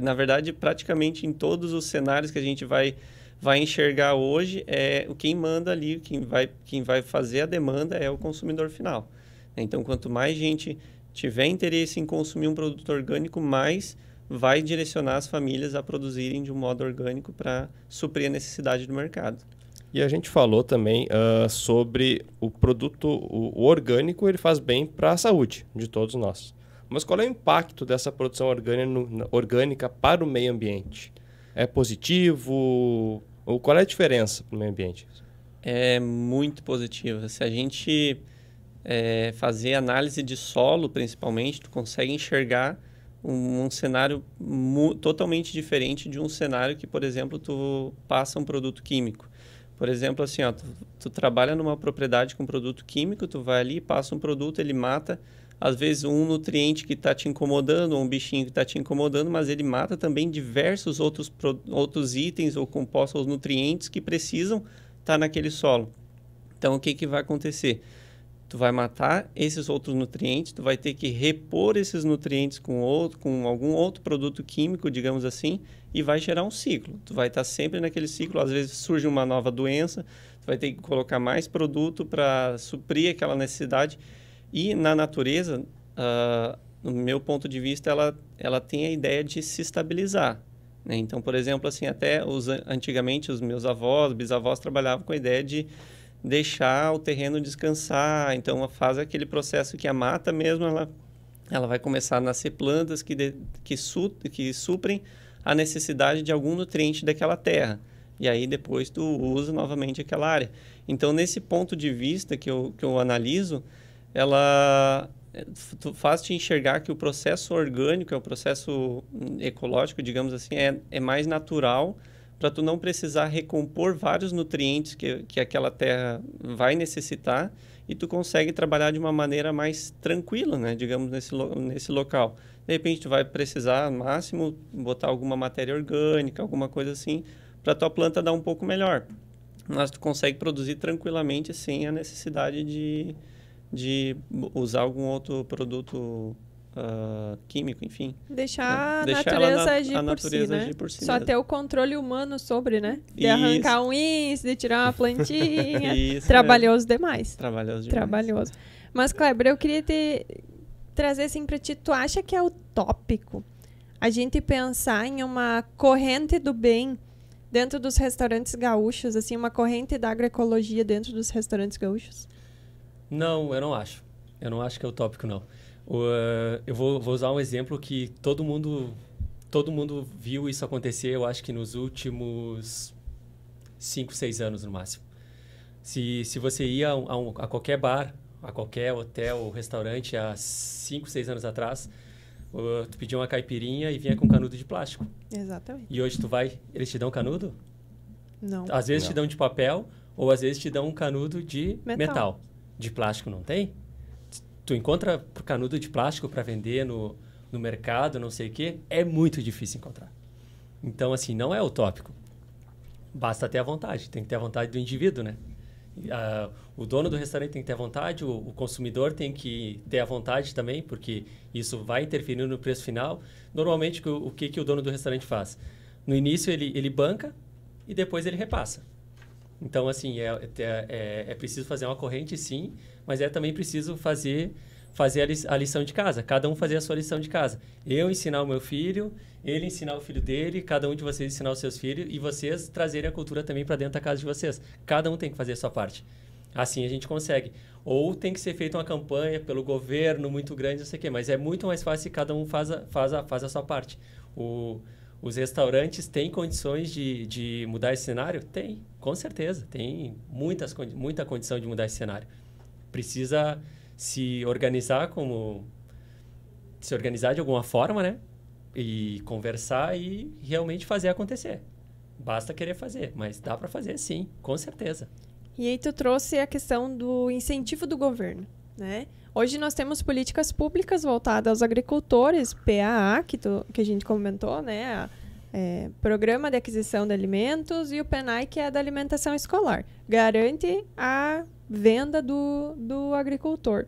na verdade, praticamente em todos os cenários que a gente vai enxergar hoje, quem manda ali, quem vai fazer a demanda é o consumidor final. Então, quanto mais gente tiver interesse em consumir um produto orgânico, mais vai direcionar as famílias a produzirem de um modo orgânico para suprir a necessidade do mercado. E a gente falou também sobre o produto, o orgânico, ele faz bem para a saúde de todos nós. Mas qual é o impacto dessa produção orgânica para o meio ambiente? É positivo? Ou qual é a diferença para o meio ambiente? É muito positiva. Se a gente fazer análise de solo, principalmente, tu consegue enxergar um cenário totalmente diferente de um cenário que, por exemplo, tu passa um produto químico. Por exemplo, assim, tu trabalha numa propriedade com produto químico, tu vai ali, passa um produto, ele mata, às vezes, um nutriente que está te incomodando, ou um bichinho que está te incomodando, mas ele mata também diversos outros itens ou compostos ou nutrientes que precisam estar naquele solo. Então, o que vai acontecer? Tu vai matar esses outros nutrientes, tu vai ter que repor esses nutrientes com algum outro produto químico, digamos assim, e vai gerar um ciclo. Tu vai estar sempre naquele ciclo, às vezes surge uma nova doença, tu vai ter que colocar mais produto para suprir aquela necessidade. E na natureza, no meu ponto de vista, ela tem a ideia de se estabilizar, né? Então, por exemplo, assim, antigamente os meus avós, bisavós trabalhavam com a ideia de deixar o terreno descansar. Então, faz aquele processo que a mata mesmo, ela vai começar a nascer plantas que suprem a necessidade de algum nutriente daquela terra. E aí, depois, tu usa novamente aquela área. Então, nesse ponto de vista que eu analiso, ela faz te enxergar que o processo orgânico, o processo ecológico, digamos assim, é mais natural, para tu não precisar recompor vários nutrientes que aquela terra vai necessitar, e tu consegue trabalhar de uma maneira mais tranquila, né, digamos, nesse local. De repente, tu vai precisar, no máximo, botar alguma matéria orgânica, alguma coisa assim, para tua planta dar um pouco melhor. Mas tu consegue produzir tranquilamente sem a necessidade de usar algum outro produto químico, enfim. Deixar a natureza agir por si, Só mesmo. ter o controle humano sobre, né? De arrancar de tirar uma plantinha. Isso, trabalhoso demais. Trabalhoso demais. Trabalhoso. Mas, Kleber, eu queria trazer assim para ti. Tu acha que é utópico a gente pensar em uma corrente do bem dentro dos restaurantes gaúchos, assim, uma corrente da agroecologia dentro dos restaurantes gaúchos? Não, eu não acho. Eu não acho que é utópico, não. Eu vou usar um exemplo que todo mundo viu isso acontecer, eu acho que nos últimos 5, 6 anos no máximo. Se você ia a qualquer bar, a qualquer hotel ou restaurante há 5, 6 anos atrás, tu pedia uma caipirinha e vinha com canudo de plástico. Exatamente. E hoje eles te dão canudo? Não. Às vezes te dão de papel ou às vezes te dão um canudo de metal. De plástico não tem? Tu encontra canudo de plástico para vender no mercado, não sei o quê, é muito difícil encontrar. Então, assim, não é utópico. Basta ter a vontade, tem que ter a vontade do indivíduo, né? O dono do restaurante tem que ter a vontade, o consumidor tem que ter a vontade também, porque isso vai interferir no preço final. Normalmente, o que o dono do restaurante faz? No início, ele banca e depois ele repassa. Então, assim, é preciso fazer uma corrente, sim, mas é também preciso fazer a lição de casa. Cada um fazer a sua lição de casa. Eu ensinar o meu filho, ele ensinar o filho dele, cada um de vocês ensinar os seus filhos e vocês trazerem a cultura também para dentro da casa de vocês. Cada um tem que fazer a sua parte. Assim a gente consegue. Ou tem que ser feita uma campanha pelo governo muito grande, não sei o quê, mas é muito mais fácil se cada um faz a sua parte. Os restaurantes têm condições de mudar esse cenário? Tem, com certeza. Tem muita condição de mudar esse cenário. Precisa se organizar de alguma forma, né? E conversar e realmente fazer acontecer. Basta querer fazer, mas dá para fazer sim, com certeza. E aí tu trouxe a questão do incentivo do governo, né? Hoje nós temos políticas públicas voltadas aos agricultores, PAA, que a gente comentou, né? Programa de Aquisição de Alimentos, e o PENAI, que é da alimentação escolar. Garante a venda do agricultor.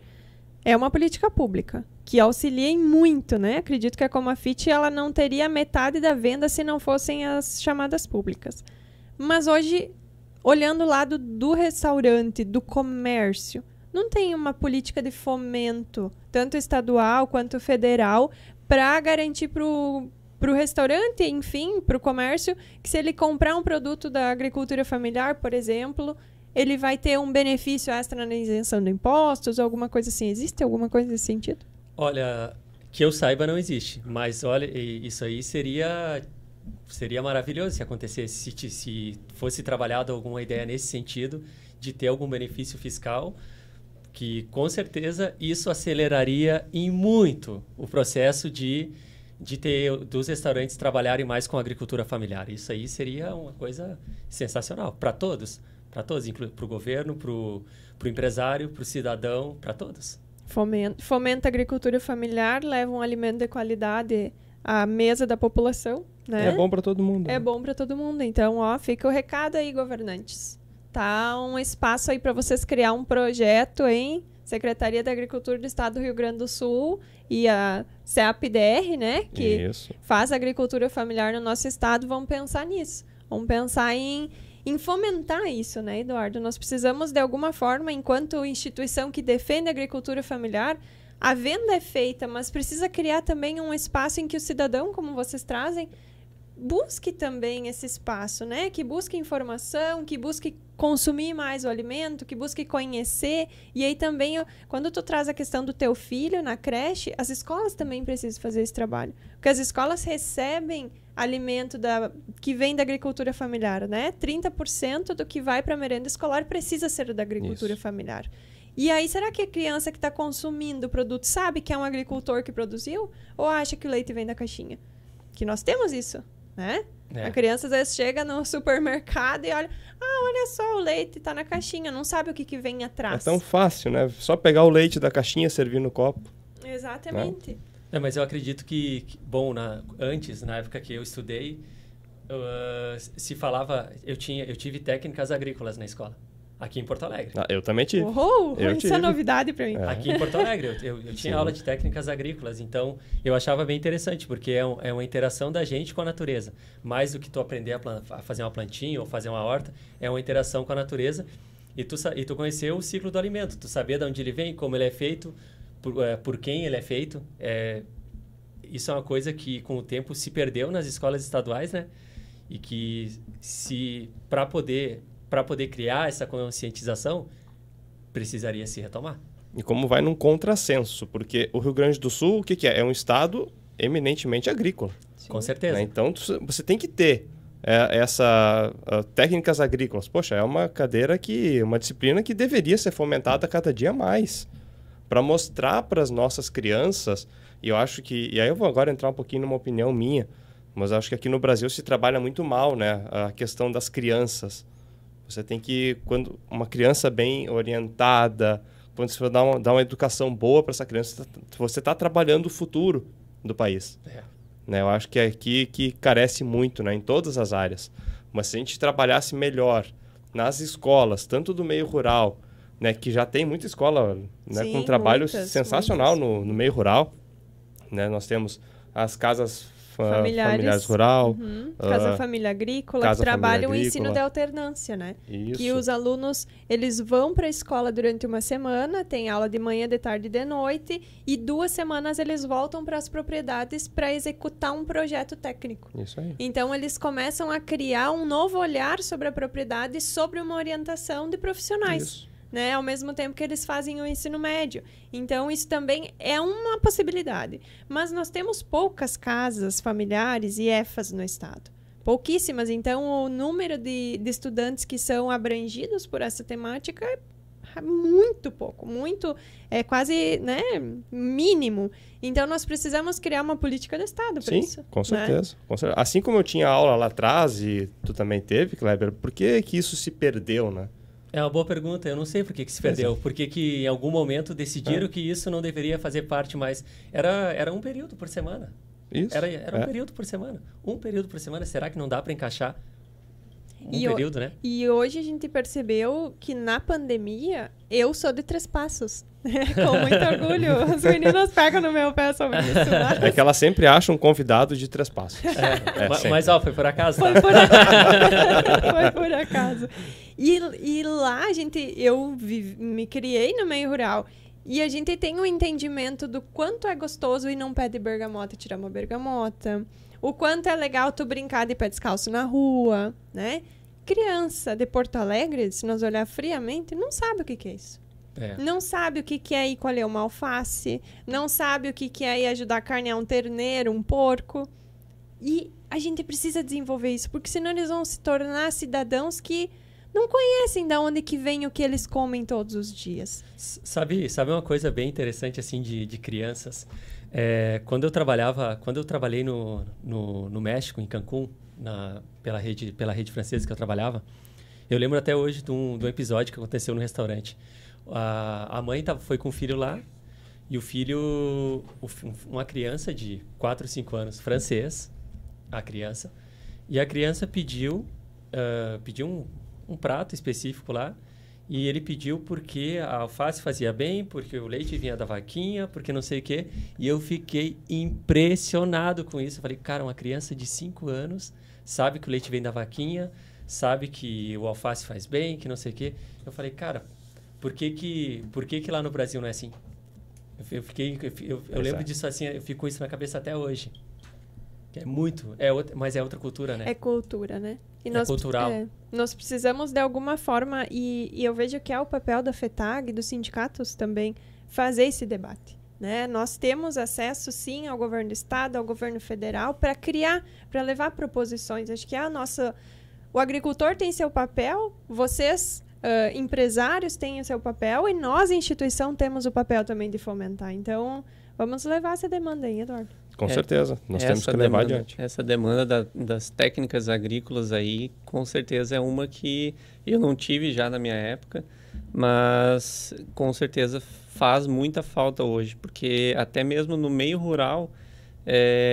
É uma política pública que auxilia em muito, né? Acredito que a Comafit ela não teria metade da venda se não fossem as chamadas públicas. Mas hoje, olhando o lado do restaurante, do comércio, não tem uma política de fomento, tanto estadual quanto federal, para garantir para o restaurante, enfim, para o comércio, que se ele comprar um produto da agricultura familiar, por exemplo, ele vai ter um benefício extra na isenção de impostos, alguma coisa assim. Existe alguma coisa nesse sentido? Olha, que eu saiba não existe, mas olha, isso aí seria maravilhoso se acontecesse, se fosse trabalhada alguma ideia nesse sentido, de ter algum benefício fiscal, que com certeza isso aceleraria em muito o processo de dos restaurantes trabalharem mais com a agricultura familiar. Isso aí seria uma coisa sensacional para todos, para o governo, para o empresário, para o cidadão, para todos. Fomenta a agricultura familiar, leva um alimento de qualidade à mesa da população, né? É bom para todo mundo. É bom para todo mundo. Então, fica o recado aí, governantes. Tá um espaço aí para vocês criar um projeto em Secretaria da Agricultura do Estado do Rio Grande do Sul e a CEAPDR, né? Que faz agricultura familiar no nosso estado. Vamos pensar nisso. Vamos pensar em fomentar isso, né, Eduardo? Nós precisamos, de alguma forma, enquanto instituição que defende a agricultura familiar, a venda é feita, mas precisa criar também um espaço em que o cidadão, como vocês trazem, busque também esse espaço, né? Que busque informação, que busque consumir mais o alimento, que busque conhecer. E aí também, quando tu traz a questão do teu filho na creche, as escolas também precisam fazer esse trabalho. Porque as escolas recebem alimento que vem da agricultura familiar, né? 30% do que vai para a merenda escolar precisa ser da agricultura familiar. E aí, será que a criança que está consumindo o produto sabe que é um agricultor que produziu? Ou acha que o leite vem da caixinha? Que nós temos isso, né? A criança às vezes chega no supermercado e olha, olha só, o leite está na caixinha, não sabe o que vem atrás. É tão fácil, né? Só pegar o leite da caixinha e servir no copo. Exatamente. Mas eu acredito que antes, na época que eu estudei, se falava, eu tive técnicas agrícolas na escola, aqui em Porto Alegre. Eu também tive. Isso é novidade para mim. Aqui em Porto Alegre, eu tinha aula de técnicas agrícolas, então eu achava bem interessante, porque é uma interação da gente com a natureza. Mais do que tu aprender a fazer uma plantinha ou fazer uma horta, é uma interação com a natureza e tu conhecer o ciclo do alimento, tu saber de onde ele vem, como ele é feito, por quem ele é feito. Isso é uma coisa que com o tempo se perdeu nas escolas estaduais, né? E que para poder criar essa conscientização, precisaria se retomar. E como vai num contrassenso, porque o Rio Grande do Sul, o que é? É um estado eminentemente agrícola. Sim. Com certeza. Né? Então, você tem que ter técnicas agrícolas. Poxa, é uma uma disciplina que deveria ser fomentada cada dia mais, para mostrar para as nossas crianças, e eu acho que, e aí eu vou agora entrar um pouquinho numa opinião minha, mas eu acho que aqui no Brasil se trabalha muito mal, né, a questão das crianças. Você tem que, quando uma criança bem orientada, quando você dá uma educação boa para essa criança, você está trabalhando o futuro do país. Né? Eu acho que é aqui que carece muito, né, em todas as áreas. Mas se a gente trabalhasse melhor nas escolas, tanto do meio rural, né, que já tem muita escola, né, Sim, com um trabalho muitas. sensacional no meio rural, né? Nós temos as casas familiares rural, Casa Família Agrícola, Casa que trabalham Família o ensino de Agrícola. alternância, né? isso. Que os alunos, eles vão para a escola durante uma semana, tem aula de manhã, de tarde e de noite, e 2 semanas eles voltam para as propriedades para executar um projeto técnico. Isso aí. Então, eles começam a criar um novo olhar sobre a propriedade, sobre uma orientação de profissionais. Isso. Né, ao mesmo tempo que eles fazem o ensino médio. Então, isso também é uma possibilidade. Mas nós temos poucas casas familiares e EFAs no estado. Pouquíssimas. Então, o número de estudantes que são abrangidos por essa temática é muito pouco. É quase, né, mínimo. Então, nós precisamos criar uma política de estado para isso. Sim, com certeza, com certeza. Assim como eu tinha aula lá atrás e tu também teve, Kleber, por que isso se perdeu, né? É uma boa pergunta. Eu não sei por que se perdeu. Por que em algum momento decidiram que isso não deveria fazer parte mais... Era um período por semana. Isso. Era um período por semana. Um período por semana. Será que não dá para encaixar período, né? E hoje a gente percebeu que na pandemia eu sou de 3 Passos. Com muito orgulho. As meninas pegam no meu pé sobre isso. Mas... É que ela sempre acha um convidado de 3 Passos. Mas, ó, foi por acaso, tá? Foi por acaso. Foi por acaso. E lá, eu me criei no meio rural. E a gente tem um entendimento do quanto é gostoso ir num pé de bergamota e tirar uma bergamota. O quanto é legal tu brincar de pé descalço na rua, né? Criança de Porto Alegre, se nós olhar friamente, não sabe o que é isso. Não sabe o que é ir colher uma alface, não sabe o que é ir ajudar a carnear um terneiro, um porco. E a gente precisa desenvolver isso, porque senão eles vão se tornar cidadãos que não conhecem de onde que vem o que eles comem todos os dias. Sabe uma coisa bem interessante assim de crianças? Quando eu trabalhei no México, em Cancún, pela rede francesa que eu trabalhava, eu lembro até hoje de um episódio que aconteceu no restaurante. A mãe foi com o filho lá, e o filho, uma criança de 4 ou 5 anos, francês, a criança, e a criança pediu um prato específico lá, e ele pediu porque a alface fazia bem, porque o leite vinha da vaquinha, porque não sei o quê, e eu fiquei impressionado com isso. Eu falei, cara, uma criança de 5 anos sabe que o leite vem da vaquinha, sabe que o alface faz bem, que não sei o quê. Eu falei, cara, por que lá no Brasil não é assim? Eu lembro disso assim, eu fico com isso na cabeça até hoje. Mas é outra cultura, né? É cultura, né? E cultural. Nós precisamos, de alguma forma, e eu vejo que é o papel da FETAG, dos sindicatos também, fazer esse debate. Né? Nós temos acesso, sim, ao governo do estado, ao governo federal, para levar proposições. Acho que o agricultor tem seu papel, vocês, empresários, têm o seu papel, e nós, instituição, temos o papel também de fomentar. Então, vamos levar essa demanda aí, Eduardo. Com certeza, nós temos que levar adiante. Essa demanda das técnicas agrícolas aí, com certeza é uma que eu não tive já na minha época, mas com certeza faz muita falta hoje, porque até mesmo no meio rural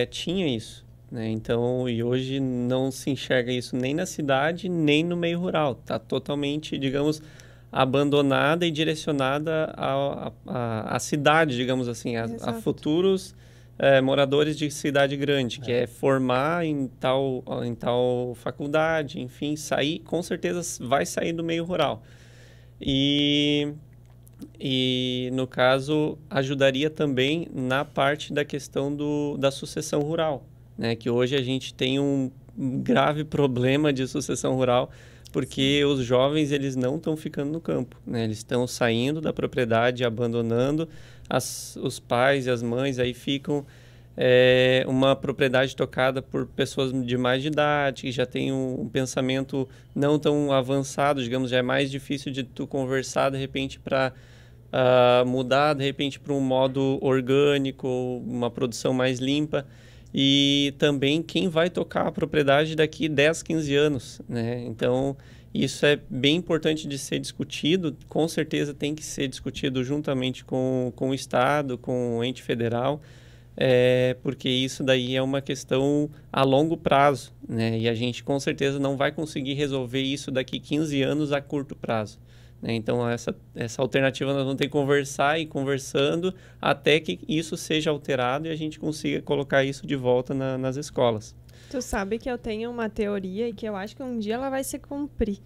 tinha isso, né? Então, e hoje não se enxerga isso nem na cidade, nem no meio rural. Está totalmente, digamos, abandonada e direcionada à cidade, digamos assim, a futuros moradores de cidade grande, que é formar em tal faculdade, enfim, com certeza vai sair do meio rural. E no caso, ajudaria também na parte da questão da sucessão rural, né? Que hoje a gente tem um grave problema de sucessão rural, porque os jovens eles não estão ficando no campo, né? Eles estão saindo da propriedade, abandonando, os pais e as mães aí ficam uma propriedade tocada por pessoas de mais de idade, que já tem um pensamento não tão avançado, digamos, já é mais difícil de tu conversar de repente para mudar de repente para um modo orgânico, uma produção mais limpa. E também quem vai tocar a propriedade daqui 10, 15 anos, né? Então, isso é bem importante de ser discutido, com certeza tem que ser discutido juntamente com o Estado, com o ente federal, porque isso daí é uma questão a longo prazo, né? E a gente com certeza não vai conseguir resolver isso daqui 15 anos a curto prazo, né? Então, essa alternativa nós vamos ter que conversar e conversando até que isso seja alterado e a gente consiga colocar isso de volta nas escolas. Tu sabe que eu tenho uma teoria e que eu acho que um dia ela vai se cumprir.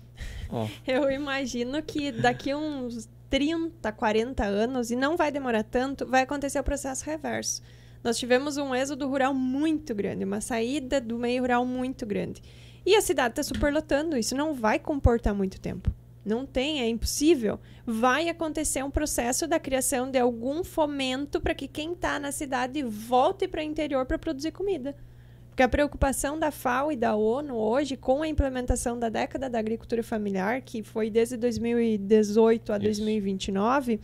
Oh. Eu imagino que daqui uns 30, 40 anos, e não vai demorar tanto, vai acontecer o processo reverso. Nós tivemos um êxodo rural muito grande, uma saída do meio rural muito grande. E a cidade está superlotando, isso não vai comportar muito tempo. Não tem, é impossível. Vai acontecer um processo da criação de algum fomento para que quem está na cidade volte para o interior para produzir comida. Porque a preocupação da FAO e da ONU hoje, com a implementação da década da agricultura familiar, que foi desde 2018 a 2029,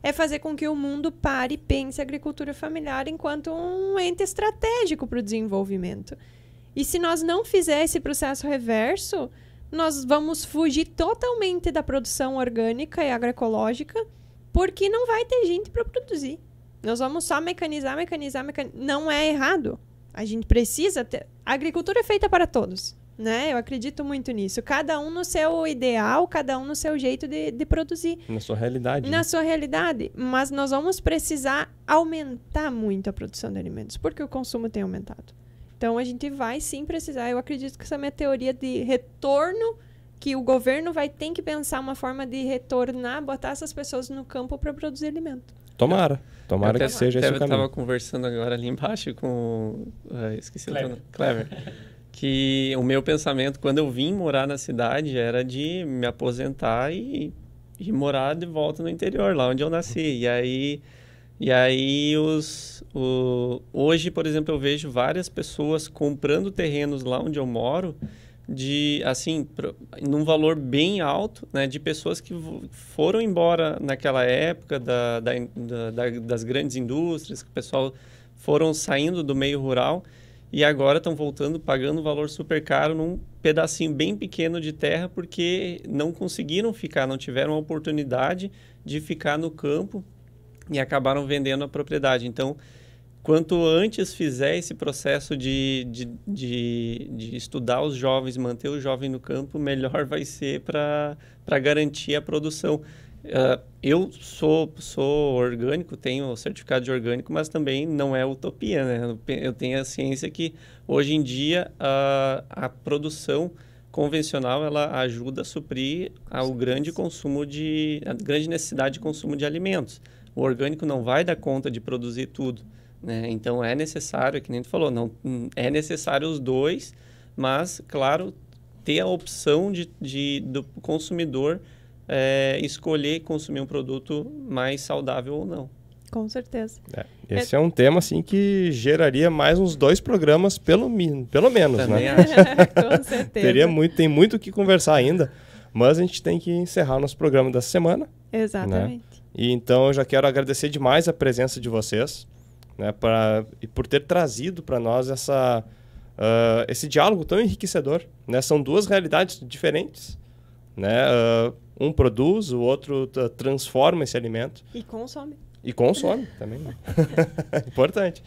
é fazer com que o mundo pare e pense a agricultura familiar enquanto um ente estratégico para o desenvolvimento. E se nós não fizermos esse processo reverso, nós vamos fugir totalmente da produção orgânica e agroecológica, porque não vai ter gente para produzir. Nós vamos só mecanizar. Não é errado. A gente precisa ter... A agricultura é feita para todos, né? Eu acredito muito nisso. Cada um no seu ideal, cada um no seu jeito de produzir. Na sua realidade. Na sua realidade. Mas nós vamos precisar aumentar muito a produção de alimentos, porque o consumo tem aumentado. Então, a gente vai sim precisar. Eu acredito que essa é a minha teoria de retorno, que o governo vai ter que pensar uma forma de retornar, botar essas pessoas no campo para produzir alimento. Tomara que seja esse o caminho. Eu estava conversando agora ali embaixo com... esqueci o nome. Clever. Que o meu pensamento, quando eu vim morar na cidade, era de me aposentar e morar de volta no interior, lá onde eu nasci. E aí hoje, por exemplo, eu vejo várias pessoas comprando terrenos lá onde eu moro, num valor bem alto, né, de pessoas que foram embora naquela época das grandes indústrias, que o pessoal foram saindo do meio rural e agora estão voltando pagando um valor super caro num pedacinho bem pequeno de terra porque não conseguiram ficar, não tiveram a oportunidade de ficar no campo e acabaram vendendo a propriedade. Então, quanto antes fizer esse processo de estudar os jovens, manter o jovem no campo, melhor vai ser para garantir a produção. Eu sou orgânico, tenho o certificado de orgânico, mas também não é utopia, né? Eu tenho a ciência que, hoje em dia, a produção convencional ela ajuda a suprir a grande necessidade de consumo de alimentos. O orgânico não vai dar conta de produzir tudo, né? Então, é necessário, que nem tu falou, não, é necessário os dois, mas, claro, ter a opção do consumidor escolher consumir um produto mais saudável ou não. Com certeza. Esse é um tema assim, que geraria mais uns 2 programas, pelo menos, também né? acho. Com certeza. Tem muito o que conversar ainda, mas a gente tem que encerrar o nosso programa dessa semana. Exatamente. Né? E então eu já quero agradecer demais a presença de vocês, né, e por ter trazido para nós esse diálogo tão enriquecedor, né? São 2 realidades diferentes, né? Um produz, o outro transforma esse alimento. E consome. E consome também, né? Importante.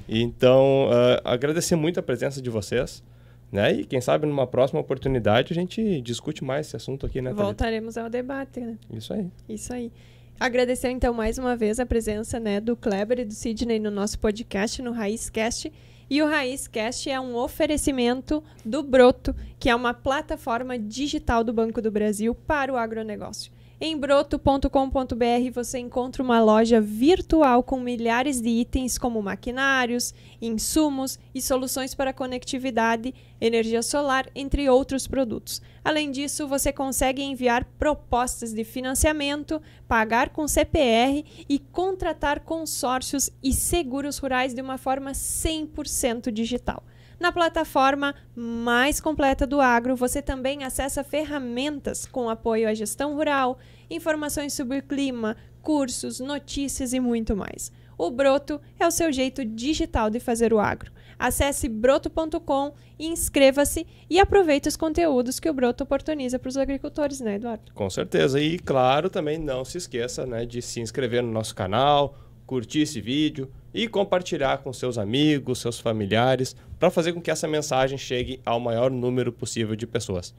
Então, agradecer muito a presença de vocês, né? E quem sabe numa próxima oportunidade a gente discute mais esse assunto aqui, né, Thalita? Voltaremos ao debate, né? Isso aí. Isso aí. Agradecer, então, mais uma vez a presença, né, do Kleber e do Sidney no nosso podcast, no RaízCast. E o RaízCast é um oferecimento do Broto, que é uma plataforma digital do Banco do Brasil para o agronegócio. Em broto.com.br você encontra uma loja virtual com milhares de itens como maquinários, insumos e soluções para conectividade, energia solar, entre outros produtos. Além disso, você consegue enviar propostas de financiamento, pagar com CPR e contratar consórcios e seguros rurais de uma forma 100% digital. Na plataforma mais completa do agro, você também acessa ferramentas com apoio à gestão rural, informações sobre o clima, cursos, notícias e muito mais. O Broto é o seu jeito digital de fazer o agro. Acesse broto.com, inscreva-se e aproveite os conteúdos que o Broto oportuniza para os agricultores, né, Eduardo? Com certeza. E, claro, também não se esqueça, né, de se inscrever no nosso canal, curtir esse vídeo e compartilhar com seus amigos, seus familiares, para fazer com que essa mensagem chegue ao maior número possível de pessoas.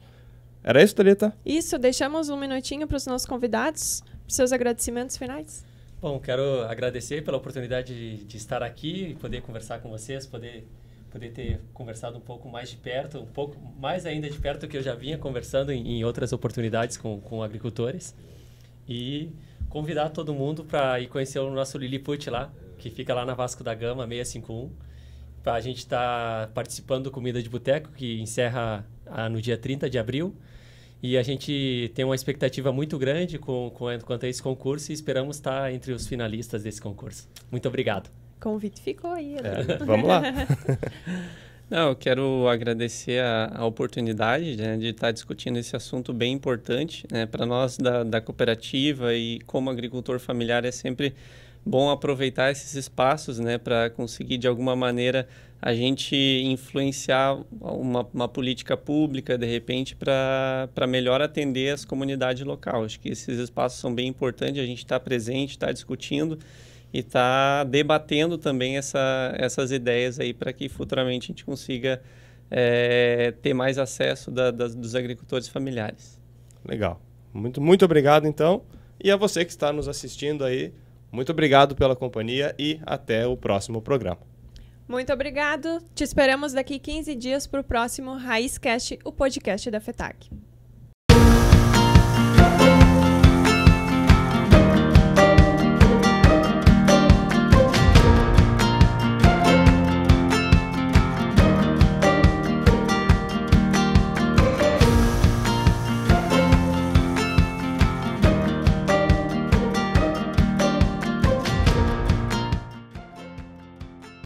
Era isso, Thalita? Isso, deixamos um minutinho para os nossos convidados, para seus agradecimentos finais. Bom, quero agradecer pela oportunidade de estar aqui e poder conversar com vocês, poder ter conversado um pouco mais de perto, um pouco mais ainda de perto do que eu já vinha conversando em outras oportunidades com agricultores. E convidar todo mundo para ir conhecer o nosso Lilliput lá, que fica lá na Vasco da Gama 651. A gente está participando do Comida de Boteco, que encerra no dia 30 de abril. E a gente tem uma expectativa muito grande quanto a esse concurso e esperamos estar entre os finalistas desse concurso. Muito obrigado. O convite ficou aí. Vamos lá. Não, eu quero agradecer a oportunidade, né, de estar discutindo esse assunto bem importante, né, para nós da cooperativa, e como agricultor familiar é sempre bom aproveitar esses espaços, né, para conseguir de alguma maneira a gente influenciar uma política pública, de repente, para melhor atender as comunidades locais. Acho que esses espaços são bem importantes, a gente está presente, está discutindo e está debatendo também essas ideias aí para que futuramente a gente consiga ter mais acesso dos agricultores familiares. Legal. Muito obrigado, então. E a você que está nos assistindo aí, muito obrigado pela companhia e até o próximo programa. Muito obrigado. Te esperamos daqui 15 dias para o próximo RaízCast, o podcast da FETAC.